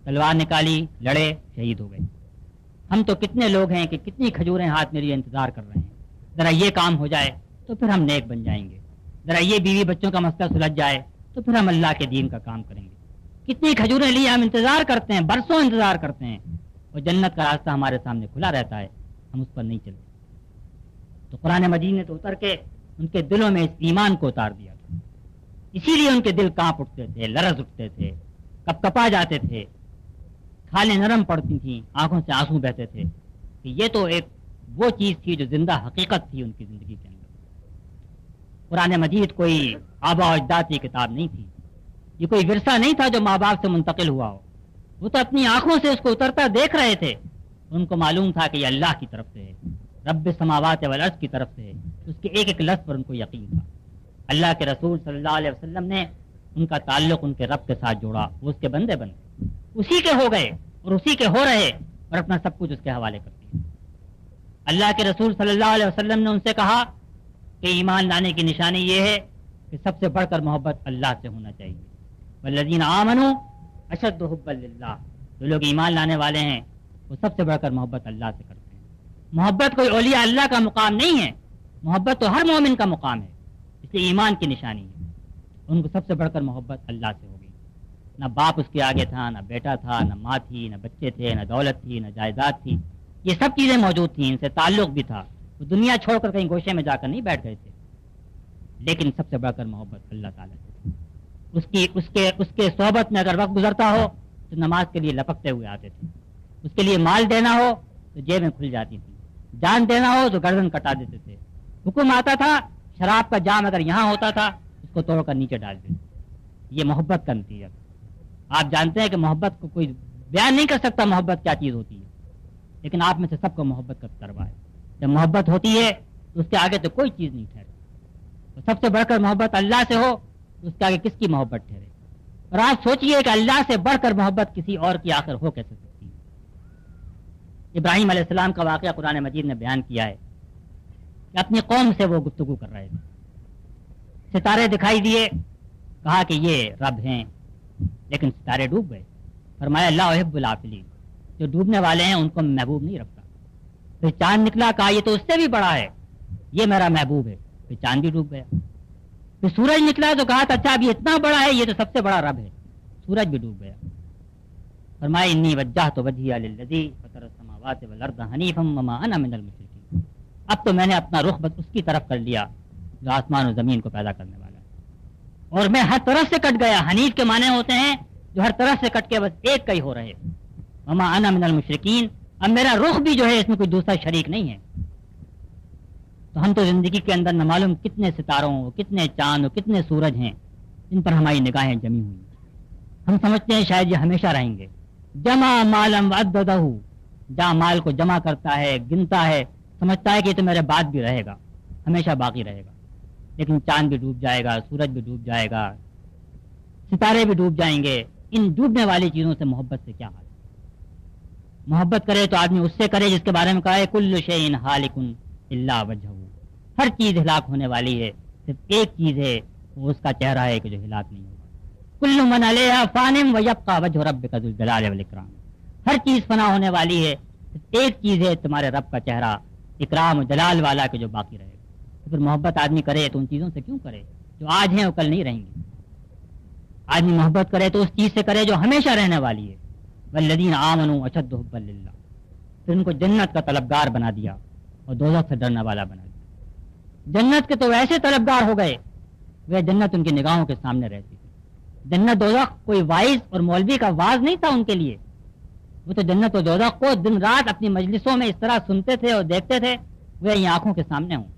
تلوار نکالی، لڑے، شہید ہو گئے. ہم تو کتنے لوگ ہیں کہ کتنی کھجوریں ہاتھ میں لیے انتظار کر رہے ہیں. ذرا یہ کام ہو جائے تو پھر ہم نیک بن جائیں گے، ذرا یہ بیوی بچوں کا مسئلہ سلجھ جائے تو پھر ہم اللہ کے دین کا کام کریں گے. کتنی کھجوریں لیے ہم انتظار کرتے ہیں، برسوں انتظار کرتے ہیں، اور جنت کا راستہ ہمارے سامنے کھلا رہتا ہے، ہم اس پر نہیں چلتے. تو قرآن مجید نے تو اتر کے ان کے دلوں میں اس ایمان کو اتار دیا تھا. اسی لیے ان کے دل کانپ اٹھتے تھے، لرز اٹھتے تھے، کپ کپا جاتے تھے، کھالیں نرم پڑتی تھیں، آنکھوں سے آنسو بہتے تھے کہ یہ تو ایک وہ چیز تھی جو زندہ حقیقت تھی ان کی زندگی کے اندر. قرآن مجید کوئی آبا و اجداد کی کتاب نہیں تھی، یہ کوئی ورثہ نہیں تھا جو ماں باپ سے منتقل ہوا ہو. وہ تو اپنی آنکھوں سے اس کو اترتا دیکھ رہے تھے. ان کو معلوم تھا کہ یہ اللہ کی طرف سے ہے، رب سماوات والارض کی طرف سے ہے. اس کے ایک ایک لفظ پر ان کو یقین تھا. اللہ کے رسول صلی اللہ علیہ وسلم نے ان کا تعلق ان کے رب کے ساتھ جوڑا. وہ اس کے بندے بنے، اسی کے ہو گئے اور اسی کے ہو رہے، اور اپنا سب کچھ اس کے حوالے کر دیا. اللہ کے رسول صلی اللہ علیہ وسلم نے ان سے کہا کہ ایمان لانے کی نشانی یہ ہے کہ سب سے بڑھ کر محبت اللہ سے ہونا چاہیے. والذین آمنوا اشد حبا للہ، جو لوگ ایمان لانے والے ہیں وہ سب سے بڑھ کر محبت اللہ سے کرتے ہیں. محبت کوئی اولیاء اللہ کا مقام نہیں ہے، محبت تو ہر مومن کا مقام ہے. اس لیے ایمان کی نشانی ہے. ان کو سب سے بڑھ کر محبت اللہ سے ہوگی. نہ باپ اس کے آگے تھا، نہ بیٹا تھا، نہ ماں تھی، نہ بچے تھے، نہ دولت تھی، نہ جائیداد تھی. یہ سب چیزیں موجود تھیں، ان سے تعلق بھی تھا. وہ دنیا چھوڑ کر کہیں گوشے میں جا کر نہیں بیٹھ گئے تھے. لیکن سب سے بڑھ کر محبت اللہ تعالیٰ سے. اس کے صحبت میں اگر وقت گزرتا ہو تو نماز کے لیے لپکتے ہوئے آتے تھے. اس کے لیے مال دینا ہو تو جیبیں کھل جاتی تھیں، جان دینا ہو تو گردن کٹا دیتے تھے. حکم آتا تھا شراب کا جام اگر یہاں ہوتا تھا اس کو توڑ کر نیچے ڈال دیتے. یہ محبت کا نتیجہ. آپ جانتے ہیں کہ محبت کو کوئی بیان نہیں کر سکتا محبت کیا چیز ہوتی ہے، لیکن آپ میں سے سب کو محبت کا تجربہ ہے. جب محبت ہوتی ہے تو اس کے آگے تو کوئی چیز نہیں ٹھہرے. تو سب سے بڑھ کر محبت اللہ سے ہو تو اس کے آگے کس کی محبت ٹھہرے. اور آپ سوچئے کہ اللہ سے بڑھ کر محبت کسی اور کی آخر ہو کیسے سکتی ہے. ابراہیم علیہ السلام کا واقعہ قرآن مجید نے بیان کیا ہے کہ اپنی قوم سے وہ گفتگو کر رہے تھے. ستارے دکھائی دیے، کہا کہ یہ رب ہیں، لیکن ستارے ڈوب گئے. فرمایا اللہ احب العافلین، جو ڈوبنے والے ہیں ان کو محبوب نہیں رکھتا. پھر چاند نکلا، کہا یہ تو اس سے بھی بڑا ہے، یہ میرا محبوب ہے. پھر چاند بھی ڈوب گیا. پھر سورج نکلا تو کہا اچھا اب یہ اتنا بڑا ہے، یہ تو سب سے بڑا رب ہے. سورج بھی ڈوب گیا. فرمایا انی وجہت وجہی للذی فطر السماوات والارض حنیفا وما انا من المشرکین. اب تو میں نے اپنا رخ بس اس کی طرف کر لیا جو آسمان و زمین کو پیدا کرنے والا ہے، اور میں ہر طرف سے کٹ گیا۔ حنیف کے معنی ہوتے ہیں جو ہر طرف سے کٹ کے بس ایک کا ہی ہو رہے۔ وما انا من المشرکین، اب میرا رخ بھی جو ہے اس میں کوئی دوسرا شریک نہیں ہے۔ تو ہم تو زندگی کے اندر نہ معلوم کتنے ستاروں، کتنے چاند، کتنے سورج ہیں جن پر ہماری نگاہیں جمی ہوئی، ہم سمجھتے ہیں شاید یہ ہمیشہ رہیں گے۔ جمع مالم وعددہ، جہاں مال کو جمع کرتا ہے، گنتا ہے، سمجھتا ہے کہ یہ تو میرے بعد بھی رہے گا، ہمیشہ باقی رہے گا، لیکن چاند بھی ڈوب جائے گا، سورج بھی ڈوب جائے گا، ستارے بھی ڈوب جائیں گے۔ ان ڈوبنے والی چیزوں سے محبت سے کیا حال ہے؟ محبت کرے تو آدمی اس سے کرے جس کے بارے میں کہا ہے کل شیء ہالک الا وجہہ، ہر چیز ہلاک ہونے والی ہے، صرف ایک چیز ہے، وہ اس کا چہرہ ہے کہ جو ہلاک نہیں ہوگا۔ کل من علیہا فان ویبقى وجہ ربک ذو الجلال والاکرام، ہر چیز فنا ہونے والی ہے، صرف ایک چیز ہے تمہارے رب کا چہرہ اکرام و جلال والا کہ جو باقی رہے گا۔ تو پھر محبت آدمی کرے تو ان چیزوں سے کیوں کرے جو آج ہیں وہ کل نہیں رہیں گی؟ آدمی محبت کرے تو اس چیز سے کرے جو ہمیشہ رہنے والی ہے۔ والذین آمنوا اشد حبا للہ، پھر ان کو جنت کا طلبگار بنا دیا اور دوزخ سے ڈرنے والا بنا دیا۔ جنت کے تو ایسے طلبگار ہو گئے وہ جنت ان کی نگاہوں کے سامنے رہتی تھی۔ جنت دوزخ کوئی وائز اور مولوی کا واز نہیں تھا ان کے لیے، وہ تو جنت و دوزخ کو دن رات اپنی مجلسوں میں اس طرح سنتے تھے اور دیکھتے تھے وہ یہ آنکھوں کے سامنے ہوں،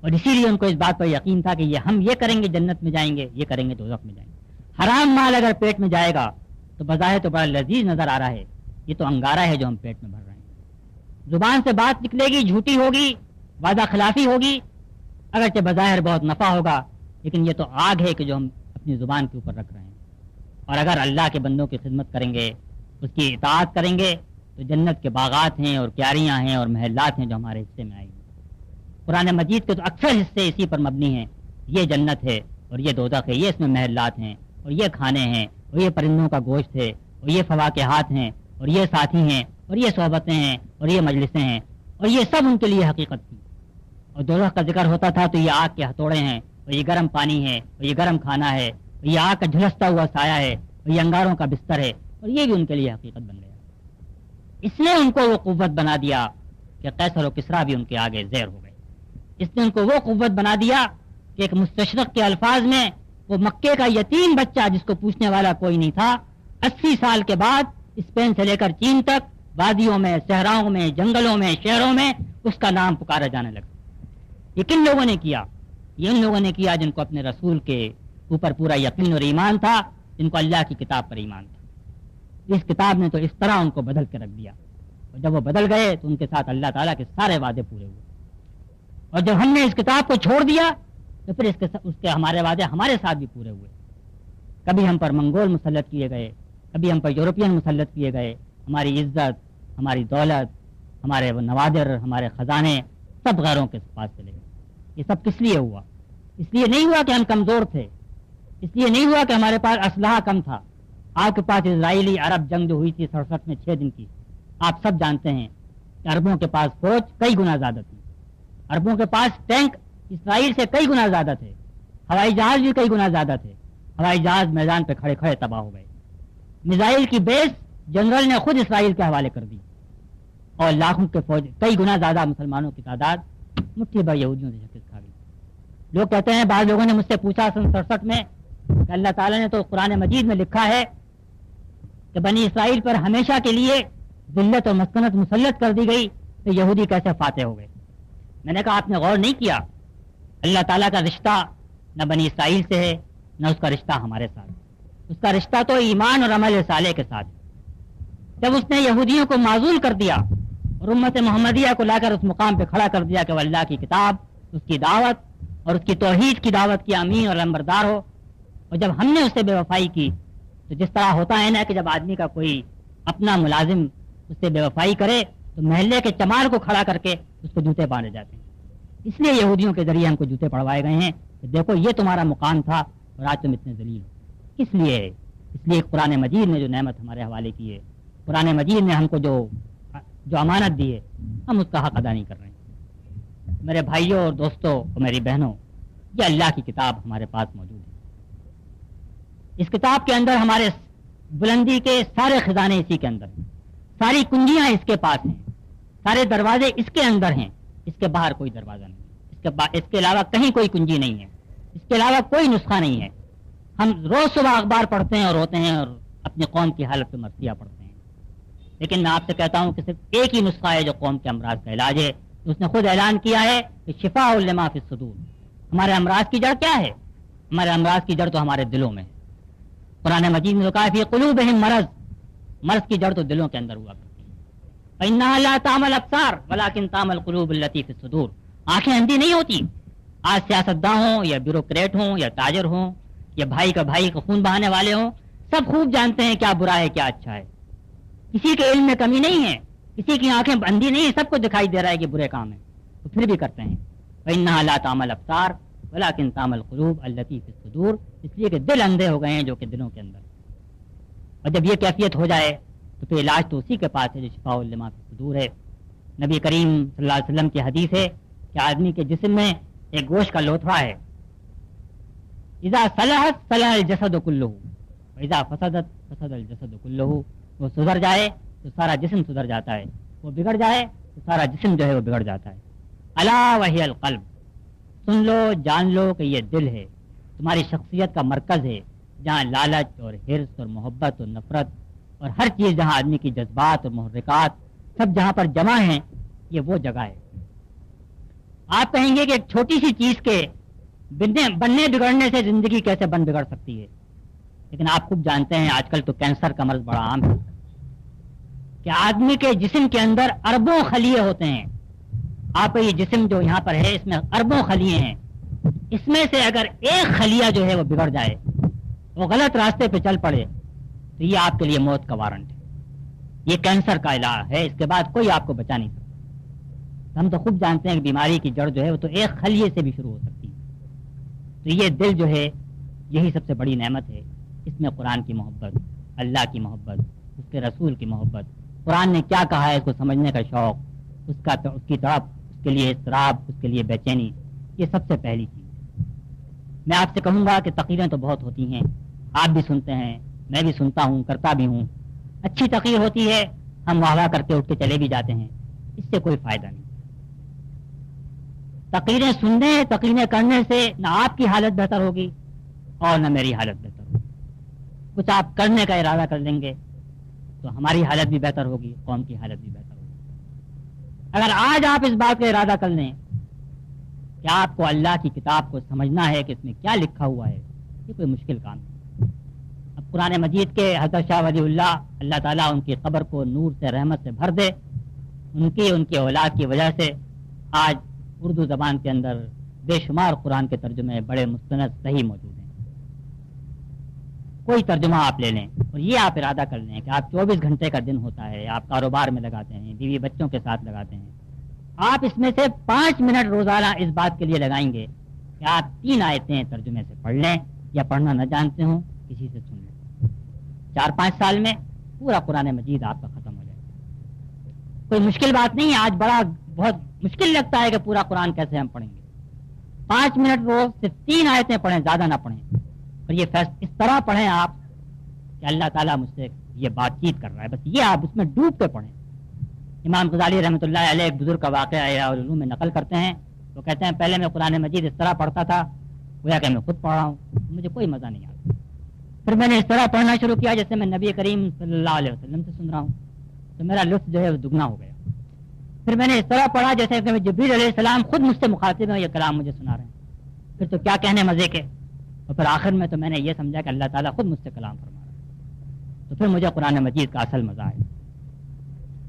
اور اسی لیے ان کو اس بات پر یقین تھا کہ یہ ہم یہ کریں گے جنت میں جائیں گے، یہ کریں گے دوزخ میں جائیں گے۔ حرام مال اگر پیٹ میں جائے گا تو بظاہر تو بڑا لذیذ نظر آ رہا ہے، یہ تو انگارہ ہے جو ہم پیٹ میں بھر رہے ہیں۔ زبان سے بات نکلے گی جھوٹی ہوگی، وعدہ خلافی ہوگی، اگرچہ بظاہر بہت نفع ہوگا، لیکن یہ تو آگ ہے کہ جو ہم اپنی زبان کے اوپر رکھ رہے ہیں۔ اور اگر اللہ کے بندوں کی خدمت کریں گے، اس کی اطاعت کریں گے، تو جنت کے باغات ہیں اور کیاریاں ہیں اور محلات ہیں جو ہمارے حصے میں آئیں گے۔ قرآن مجید کے تو اکثر حصے اسی پر مبنی ہیں، یہ جنت ہے اور یہ دوزخ ہے، یہ اس میں محلات ہیں اور یہ کھانے ہیں اور یہ پرندوں کا گوشت ہے اور یہ فواکہات ہیں اور یہ ساتھی ہیں اور یہ صحبتیں ہیں اور یہ مجلسیں ہیں، اور یہ سب ان کے لیے حقیقت تھی۔ اور دوزخ کا ذکر ہوتا تھا تو یہ آگ کے ہتھوڑے ہیں اور یہ گرم پانی ہے اور یہ گرم کھانا ہے اور یہ آگ کا جھلستا ہوا سایہ ہے اور یہ انگاروں کا بستر ہے، اور یہ بھی ان کے لیے حقیقت بن گیا۔ اس نے ان کو وہ قوت بنا دیا کہ قیصر و کسریٰ بھی ان کے آگے زیر ہو گئے۔ اس نے ان کو وہ قوت بنا دیا کہ ایک مستشرق کے الفاظ میں وہ مکے کا یتیم بچہ جس کو پوچھنے والا کوئی نہیں تھا، 80 سال کے بعد اسپین سے لے کر چین تک وادیوں میں، صحراؤں میں، جنگلوں میں، شہروں میں اس کا نام پکارا جانے لگا۔ یہ کن لوگوں نے کیا؟ یہ ان لوگوں نے کیا جن کو اپنے رسول کے اوپر پورا یقین اور ایمان تھا، جن کو اللہ کی کتاب پر ایمان تھا۔ اس کتاب نے تو اس طرح ان کو بدل کے رکھ دیا، اور جب وہ بدل گئے تو ان کے ساتھ اللہ تعالیٰ کے سارے وعدے پورے ہوئے، اور جب ہم نے اس کتاب کو چھوڑ دیا تو پھر اس کے ہمارے وعدے ہمارے ساتھ بھی پورے ہوئے۔ کبھی ہم پر منگول مسلط کیے گئے، کبھی ہم پر یورپین مسلط کیے گئے، ہماری عزت، ہماری دولت، ہمارے وہ نوادر، ہمارے خزانے سب غیروں کے پاس چلے گئے۔ یہ سب کس لیے ہوا؟ اس لیے نہیں ہوا کہ ہم کمزور تھے، اس لیے نہیں ہوا کہ ہمارے پاس اسلحہ کم تھا۔ آپ کے پاس اسرائیلی عرب جنگ جو ہوئی تھی 67 میں 6 دن کی، آپ سب جانتے ہیں کہ عربوں کے پاس فوج کئی گنا زیادہ تھی، عربوں کے پاس ٹینک اسرائیل سے کئی گنا زیادہ تھے، ہوائی جہاز بھی کئی گنا زیادہ تھے، ہوائی جہاز میدان پہ کھڑے کھڑے تباہ ہو گئے، میزائل کی بیس جنرل نے خود اسرائیل کے حوالے کر دی، اور لاکھوں کے فوج کئی گنا زیادہ مسلمانوں کی تعداد مٹھی بھر یہودیوں سے شکست کھا گئی۔ لوگ کہتے ہیں، بعض لوگوں نے مجھ سے پوچھا 67 میں کہ اللہ تعالیٰ نے تو قرآن مجید میں لکھا ہے کہ بنی اسرائیل پر ہمیشہ کے لیے ذلت اور مسکنت مسلط کر دی گئی، تو یہودی کیسے فاتح ہو گئے؟ میں نے کہا آپ نے غور نہیں کیا، اللہ تعالیٰ کا رشتہ نہ بنی اسرائیل سے ہے نہ اس کا رشتہ ہمارے ساتھ، اس کا رشتہ تو ایمان اور عمل صالح کے ساتھ۔ جب اس نے یہودیوں کو معزول کر دیا اور امت محمدیہ کو لا کر اس مقام پہ کھڑا کر دیا کہ وہ اللہ کی کتاب، اس کی دعوت اور اس کی توحید کی دعوت کی امین اور لمبردار ہو، اور جب ہم نے اس سے بے وفائی کی تو جس طرح ہوتا ہے نا کہ جب آدمی کا کوئی اپنا ملازم اس سے بے وفائی کرے تو محلے کے چمار کو کھڑا کر کے اس کو جوتے باندھے جاتے ہیں۔ اس لیے یہودیوں کے ذریعے ہم کو جوتے پڑھوائے گئے ہیں کہ دیکھو یہ تمہارا مقام تھا اور آج تم اتنے ذلیل ہو۔ کس لیے؟ اس لیے قرآن مجید نے جو نعمت ہمارے حوالے کی ہے، قرآن مجید نے ہم کو جو امانت دی ہے، ہم اس کا حق ادا نہیں کر رہے ہیں۔ میرے بھائیوں اور دوستوں اور میری بہنوں، یہ اللہ کی کتاب ہمارے پاس موجود ہے۔ اس کتاب کے اندر ہمارے بلندی کے سارے خزانے اسی کے اندر ہیں، ساری کنجیاں اس کے پاس ہیں، سارے دروازے اس کے اندر ہیں، اس کے باہر کوئی دروازہ نہیں، اس کے علاوہ کہیں کوئی کنجی نہیں ہے، اس کے علاوہ کوئی نسخہ نہیں ہے۔ ہم روز صبح اخبار پڑھتے ہیں اور روتے ہیں اور اپنی قوم کی حالت پہ مرثیہ پڑھتے ہیں، لیکن میں آپ سے کہتا ہوں کہ صرف ایک ہی نسخہ ہے جو قوم کے امراض کا علاج ہے۔ اس نے خود اعلان کیا ہے کہ شفاء لما فی الصدور۔ ہمارے امراض کی جڑ کیا ہے؟ ہمارے امراض کی جڑ تو ہمارے دلوں میں ہے۔ قرآن مجید میں کہا فی قلوبہم مرض، مرض کی جڑ تو دلوں کے اندر ہوا کرتی ہے۔ فإنہا لا تعمى الابصار ولكن تعمى القلوب التي في الصدور۔ آنکھیں اندھی نہیں ہوتی۔ آج سیاستداں ہوں یا بیوروکریٹ ہوں یا تاجر ہوں یا بھائی کا خون بہانے والے ہوں، سب خوب جانتے ہیں کیا برا ہے کیا اچھا ہے۔ کسی کے علم میں کمی نہیں ہے، کسی کی آنکھیں اندھی نہیں ہیں، سب کو دکھائی دے رہا ہے کہ برے کام ہیں، تو پھر بھی کرتے ہیں۔ فإنہا لا تعمى الابصار ولكن تعمى القلوب التي في الصدور، اس لیے کہ دل اندھے ہو گئے ہیں جو کہ دلوں کے اندر۔ اور جب یہ کیفیت ہو جائے تو پھر علاج تو اسی کے پاس ہے جو شفاء لما فی الصدور ہے۔ نبی کریم صلی اللہ علیہ وسلم کی حدیث ہے کہ آدمی کے جسم میں ایک گوشت کا لوتھڑا ہے، اذا صلحت صلح الجسد كله واذا فسدت فسد الجسد كله۔ وہ سدھر جائے تو سارا جسم سدھر جاتا ہے، وہ بگڑ جائے تو سارا جسم جو ہے وہ بگڑ جاتا ہے۔ الا وهي القلب، سن لو جان لو کہ یہ دل ہے، تمہاری شخصیت کا مرکز ہے، جہاں لالچ اور حرص اور محبت اور نفرت اور ہر چیز، جہاں آدمی کی جذبات اور محرکات سب جہاں پر جمع ہیں، یہ وہ جگہ ہے۔ آپ کہیں گے کہ ایک چھوٹی سی چیز کے بننے بگڑنے سے زندگی کیسے بگڑ سکتی ہے، لیکن آپ خوب جانتے ہیں آج کل تو کینسر کا مرض بڑا عام ہے کہ آدمی کے جسم کے اندر اربوں خلیے ہوتے ہیں۔ آپ کا یہ جسم جو یہاں پر ہے اس میں اربوں خلیے ہیں، اس میں سے اگر ایک خلیہ جو ہے وہ بگڑ جائے، وہ غلط راستے پہ چل پڑے، تو یہ آپ کے لیے موت کا وارنٹ ہے۔ یہ کینسر کا علاج ہے، اس کے بعد کوئی آپ کو بچا نہیں سکتا۔ ہم تو خوب جانتے ہیں کہ بیماری کی جڑ جو ہے وہ تو ایک خلیے سے بھی شروع ہو سکتی ہے۔ تو یہ دل جو ہے یہی سب سے بڑی نعمت ہے، اس میں قرآن کی محبت، اللہ کی محبت، اس کے رسول کی محبت، قرآن نے کیا کہا ہے اس کو سمجھنے کا شوق، اس کی تڑپ، اس کے لیے اضطراب، اس کے لیے بے چینی، یہ سب سے پہلی چیز ہے۔ میں آپ سے کہوں گا کہ تقریریں تو بہت ہوتی ہیں، آپ بھی سنتے ہیں، میں بھی سنتا ہوں، کرتا بھی ہوں۔ اچھی تقریر ہوتی ہے، ہم واہ واہ کرتے اٹھ کے چلے بھی جاتے ہیں، اس سے کوئی فائدہ نہیں۔ تقریریں سننے، تقریریں کرنے سے نہ آپ کی حالت بہتر ہوگی اور نہ میری حالت بہتر ہوگی۔ کچھ آپ کرنے کا ارادہ کر لیں گے تو ہماری حالت بھی بہتر ہوگی، قوم کی حالت بھی بہتر ہوگی۔ اگر آج آپ اس بات کا ارادہ کر لیں کہ آپ کو اللہ کی کتاب کو سمجھنا ہے کہ اس میں کیا لکھا ہوا ہے، یہ کوئی مشکل کام نہیں۔ اب قرآن مجید کے حضرت شاہ ولی اللہ تعالیٰ ان کی قبر کو نور سے، رحمت سے بھر دے، ان کی اولاد کی وجہ سے آج اردو زبان کے اندر بے شمار قرآن کے ترجمے بڑے مستند صحیح موجود ہیں۔ کوئی ترجمہ آپ لے لیں اور یہ آپ ارادہ کر لیں کہ آپ 24 گھنٹے کا دن ہوتا ہے، آپ کاروبار میں لگاتے ہیں، بیوی بچوں کے ساتھ لگاتے ہیں، آپ اس میں سے 5 منٹ روزانہ اس بات کے لیے لگائیں گے کہ آپ 3 آیتیں ترجمے سے پڑھ لیں، یا پڑھنا نہ جانتے ہوں کسی سے سن لیں۔ 4-5 سال میں پورا قرآن مجید آپ کا ختم ہو جائے گا۔ کوئی مشکل بات نہیں ہے۔ آج بہت مشکل لگتا ہے کہ پورا قرآن کیسے ہم پڑھیں گے۔ 5 منٹ روز صرف 3 آیتیں پڑھیں، زیادہ نہ پڑھیں، اور یہ اس طرح پڑھیں آپ کہ اللہ تعالیٰ مجھ سے یہ بات چیت کر رہا ہے، بس یہ آپ اس میں ڈوب کے پڑھیں۔ امام غزالی رحمۃ اللہ علیہ ایک بزرگ کا واقعہ احیاء العلوم میں نقل کرتے ہیں، وہ کہتے ہیں پہلے میں قرآن مجید اس طرح پڑھتا تھا گویا کہ میں خود پڑھ رہا ہوں، مجھے کوئی مزہ نہیں آتا۔ پھر میں نے اس طرح پڑھنا شروع کیا جیسے میں نبی کریم صلی اللہ علیہ وسلم سے سن رہا ہوں، تو میرا لطف جو ہے وہ دگنا ہو گیا۔ پھر میں نے اس طرح پڑھا جیسے کہ جبریل علیہ السلام خود مجھ سے مخاطب ہیں، یہ کلام مجھے سنا رہے ہیں، پھر تو کیا کہنے مزے کے۔ اور پھر آخر میں تو میں نے یہ سمجھا کہ اللہ تعالیٰ خود مجھ سے کلام فرما رہا ہے، تو پھر مجھے قرآن مجید کا اصل مزہ آیا۔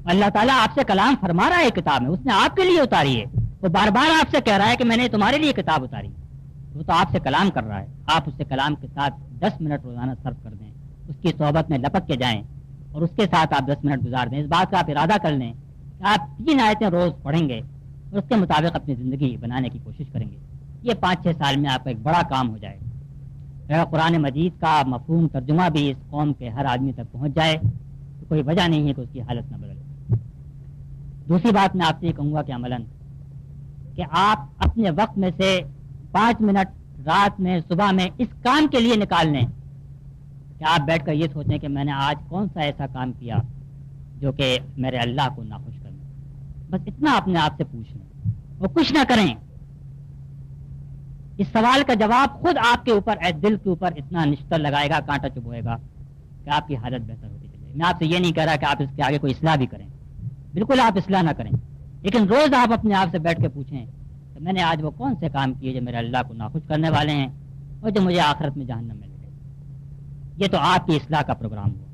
اللہ تعالیٰ آپ سے کلام فرما رہا ہے کتاب میں، اس نے آپ کے لیے اتاری ہے، وہ بار بار آپ سے کہہ رہا ہے کہ میں نے تمہارے لیے کتاب اتاری، وہ تو آپ سے کلام کر رہا ہے۔ آپ اس سے کلام کے ساتھ 10 منٹ روزانہ صرف کر دیں، اس کی صحبت میں لپک کے جائیں اور اس کے ساتھ آپ 10 منٹ گزار دیں۔ اس بات کا آپ ارادہ کر لیں کہ آپ 3 آیتیں روز پڑھیں گے اور اس کے مطابق اپنی زندگی بنانے کی کوشش کریں گے۔ یہ 5-6 سال میں آپ کا ایک بڑا کام ہو جائے گا۔ قرآن مجید کا مفہوم ترجمہ بھی اس قوم کے ہر آدمی تک پہنچ جائے تو کوئی وجہ نہیں ہے کہ اس کی حالت نہ بدلے۔ دوسری بات میں آپ سے یہ کہوں گا کہ عملاً کہ آپ اپنے وقت میں سے 5 منٹ رات میں، صبح میں اس کام کے لیے نکال لیں کہ آپ بیٹھ کر یہ سوچیں کہ میں نے آج کون سا ایسا کام کیا جو کہ میرے اللہ کو ناخوش کرنا۔ بس اتنا اپنے آپ سے پوچھ لیں اور کچھ نہ کریں. اس سوال کا جواب خود آپ کے اوپر دل کے اوپر اتنا نشتر لگائے گا, کانٹا چبھوئے گا کہ آپ کی حالت بہتر ہوتی چلے گی. میں آپ سے یہ نہیں کہہ رہا کہ آپ اس کے آگے کوئی اصلاح بھی کریں, بالکل آپ اصلاح نہ کریں, لیکن روز آپ اپنے آپ سے بیٹھ کے پوچھیں کہ میں نے آج وہ کون سے کام کیے جو میرے اللہ کو ناخوش کرنے والے ہیں اور جو مجھے آخرت میں جہنم میں لے گئے. یہ تو آپ کی اصلاح کا پروگرام ہوا,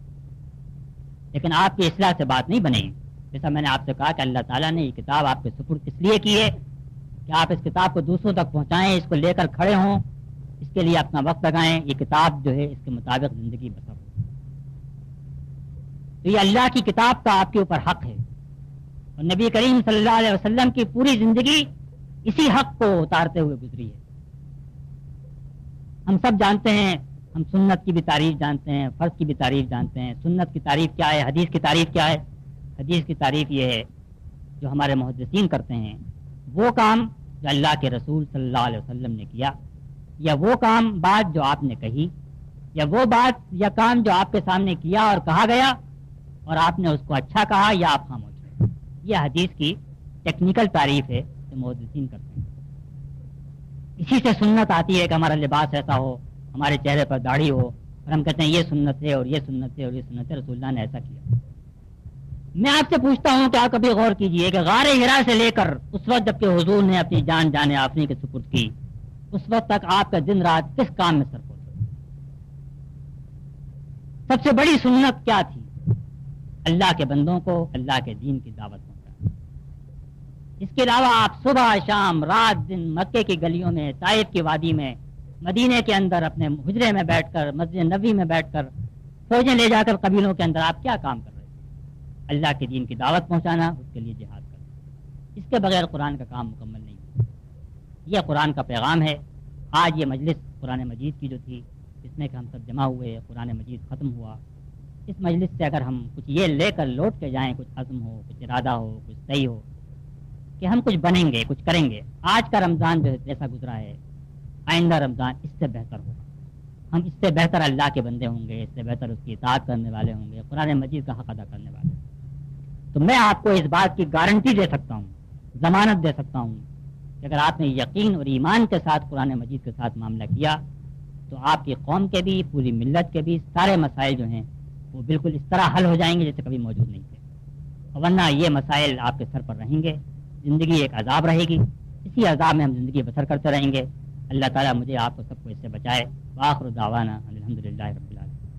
لیکن آپ کی اصلاح سے بات نہیں بنے گی. جیسا میں نے آپ سے کہا کہ اللہ تعالیٰ نے یہ کتاب آپ کے سپرد اس لیے کی ہے کہ آپ اس کتاب کو دوسروں تک پہنچائیں, اس کو لے کر کھڑے ہوں, اس کے لیے اپنا وقت لگائیں. یہ کتاب جو ہے اس کے مطابق زندگی بسر ہو. تو یہ اللہ کی کتاب کا آپ کے اوپر حق ہے, اور نبی کریم صلی اللہ علیہ وسلم کی پوری زندگی اسی حق کو اتارتے ہوئے گزری ہے. ہم سب جانتے ہیں, ہم سنت کی بھی تعریف جانتے ہیں, فرض کی بھی تعریف جانتے ہیں. سنت کی تعریف کیا ہے, حدیث کی تعریف کیا ہے؟ حدیث کی تعریف یہ ہے جو ہمارے محدثین کرتے ہیں, وہ کام جو اللہ کے رسول صلی اللہ علیہ وسلم نے کیا, یا وہ کام بات جو آپ نے کہی, یا وہ بات یا کام جو آپ کے سامنے کیا اور کہا گیا اور آپ نے اس کو اچھا کہا یا آپ خاموش رہے. یہ حدیث کی ٹیکنیکل تعریف ہے جو محدثین کرتے ہیں. اسی سے سنت آتی ہے کہ ہمارا لباس ایسا ہو, ہمارے چہرے پر داڑھی ہو, اور ہم کہتے ہیں یہ سنت ہے اور یہ سنت ہے اور یہ سنت ہے, رسول اللہ نے ایسا کیا. میں آپ سے پوچھتا ہوں کہ آپ کبھی غور کیجئے کہ غار ہرا سے لے کر اس وقت جب کہ حضور نے اپنی جان جان آفرین کے سپرد کی, اس وقت تک آپ کا دن رات کس کام میں صرف ہوتا؟ سب سے بڑی سنت کیا تھی؟ اللہ کے بندوں کو اللہ کے دین کی دعوت پہنچانا. اس کے علاوہ آپ صبح شام رات دن مکے کی گلیوں میں, طائف کی وادی میں, مدینے کے اندر اپنے حجرے میں بیٹھ کر, مسجد نبوی میں بیٹھ کر, فوجیں لے جا کر قبیلوں کے اندر آپ کیا کام کر رہے ہیں؟ اللہ کے دین کی دعوت پہنچانا, اس کے لیے جہاد کرنا. اس کے بغیر قرآن کا کام مکمل نہیں ہے. یہ قرآن کا پیغام ہے. آج یہ مجلس قرآن مجید کی جو تھی, اس میں کہ ہم سب جمع ہوئے, قرآن مجید ختم ہوا, اس مجلس سے اگر ہم کچھ یہ لے کر لوٹ کے جائیں, کچھ عزم ہو, کچھ ارادہ ہو, کچھ صحیح ہو کہ ہم کچھ بنیں گے, کچھ کریں گے. آج کا رمضان جو جیسا گزرا ہے, آئندہ رمضان اس سے بہتر ہوگا. ہم اس سے بہتر اللہ کے بندے ہوں گے, اس سے بہتر اس کی اطاعت کرنے والے ہوں گے, قرآن مجید کا حق ادا کرنے والے. تو میں آپ کو اس بات کی گارنٹی دے سکتا ہوں, ضمانت دے سکتا ہوں کہ اگر آپ نے یقین اور ایمان کے ساتھ قرآن مجید کے ساتھ معاملہ کیا تو آپ کی قوم کے بھی, پوری ملت کے بھی سارے مسائل جو ہیں وہ بالکل اس طرح حل ہو جائیں گے جیسے کبھی موجود نہیں تھے. اور ورنہ یہ مسائل آپ کے سر پر رہیں گے, زندگی ایک عذاب رہے گی, اسی عذاب میں ہم زندگی بسر کرتے رہیں گے. اللہ تعالیٰ مجھے آپ کو سب کو اس سے بچائے. وآخر دعوانا الحمدللہ رب العالمین.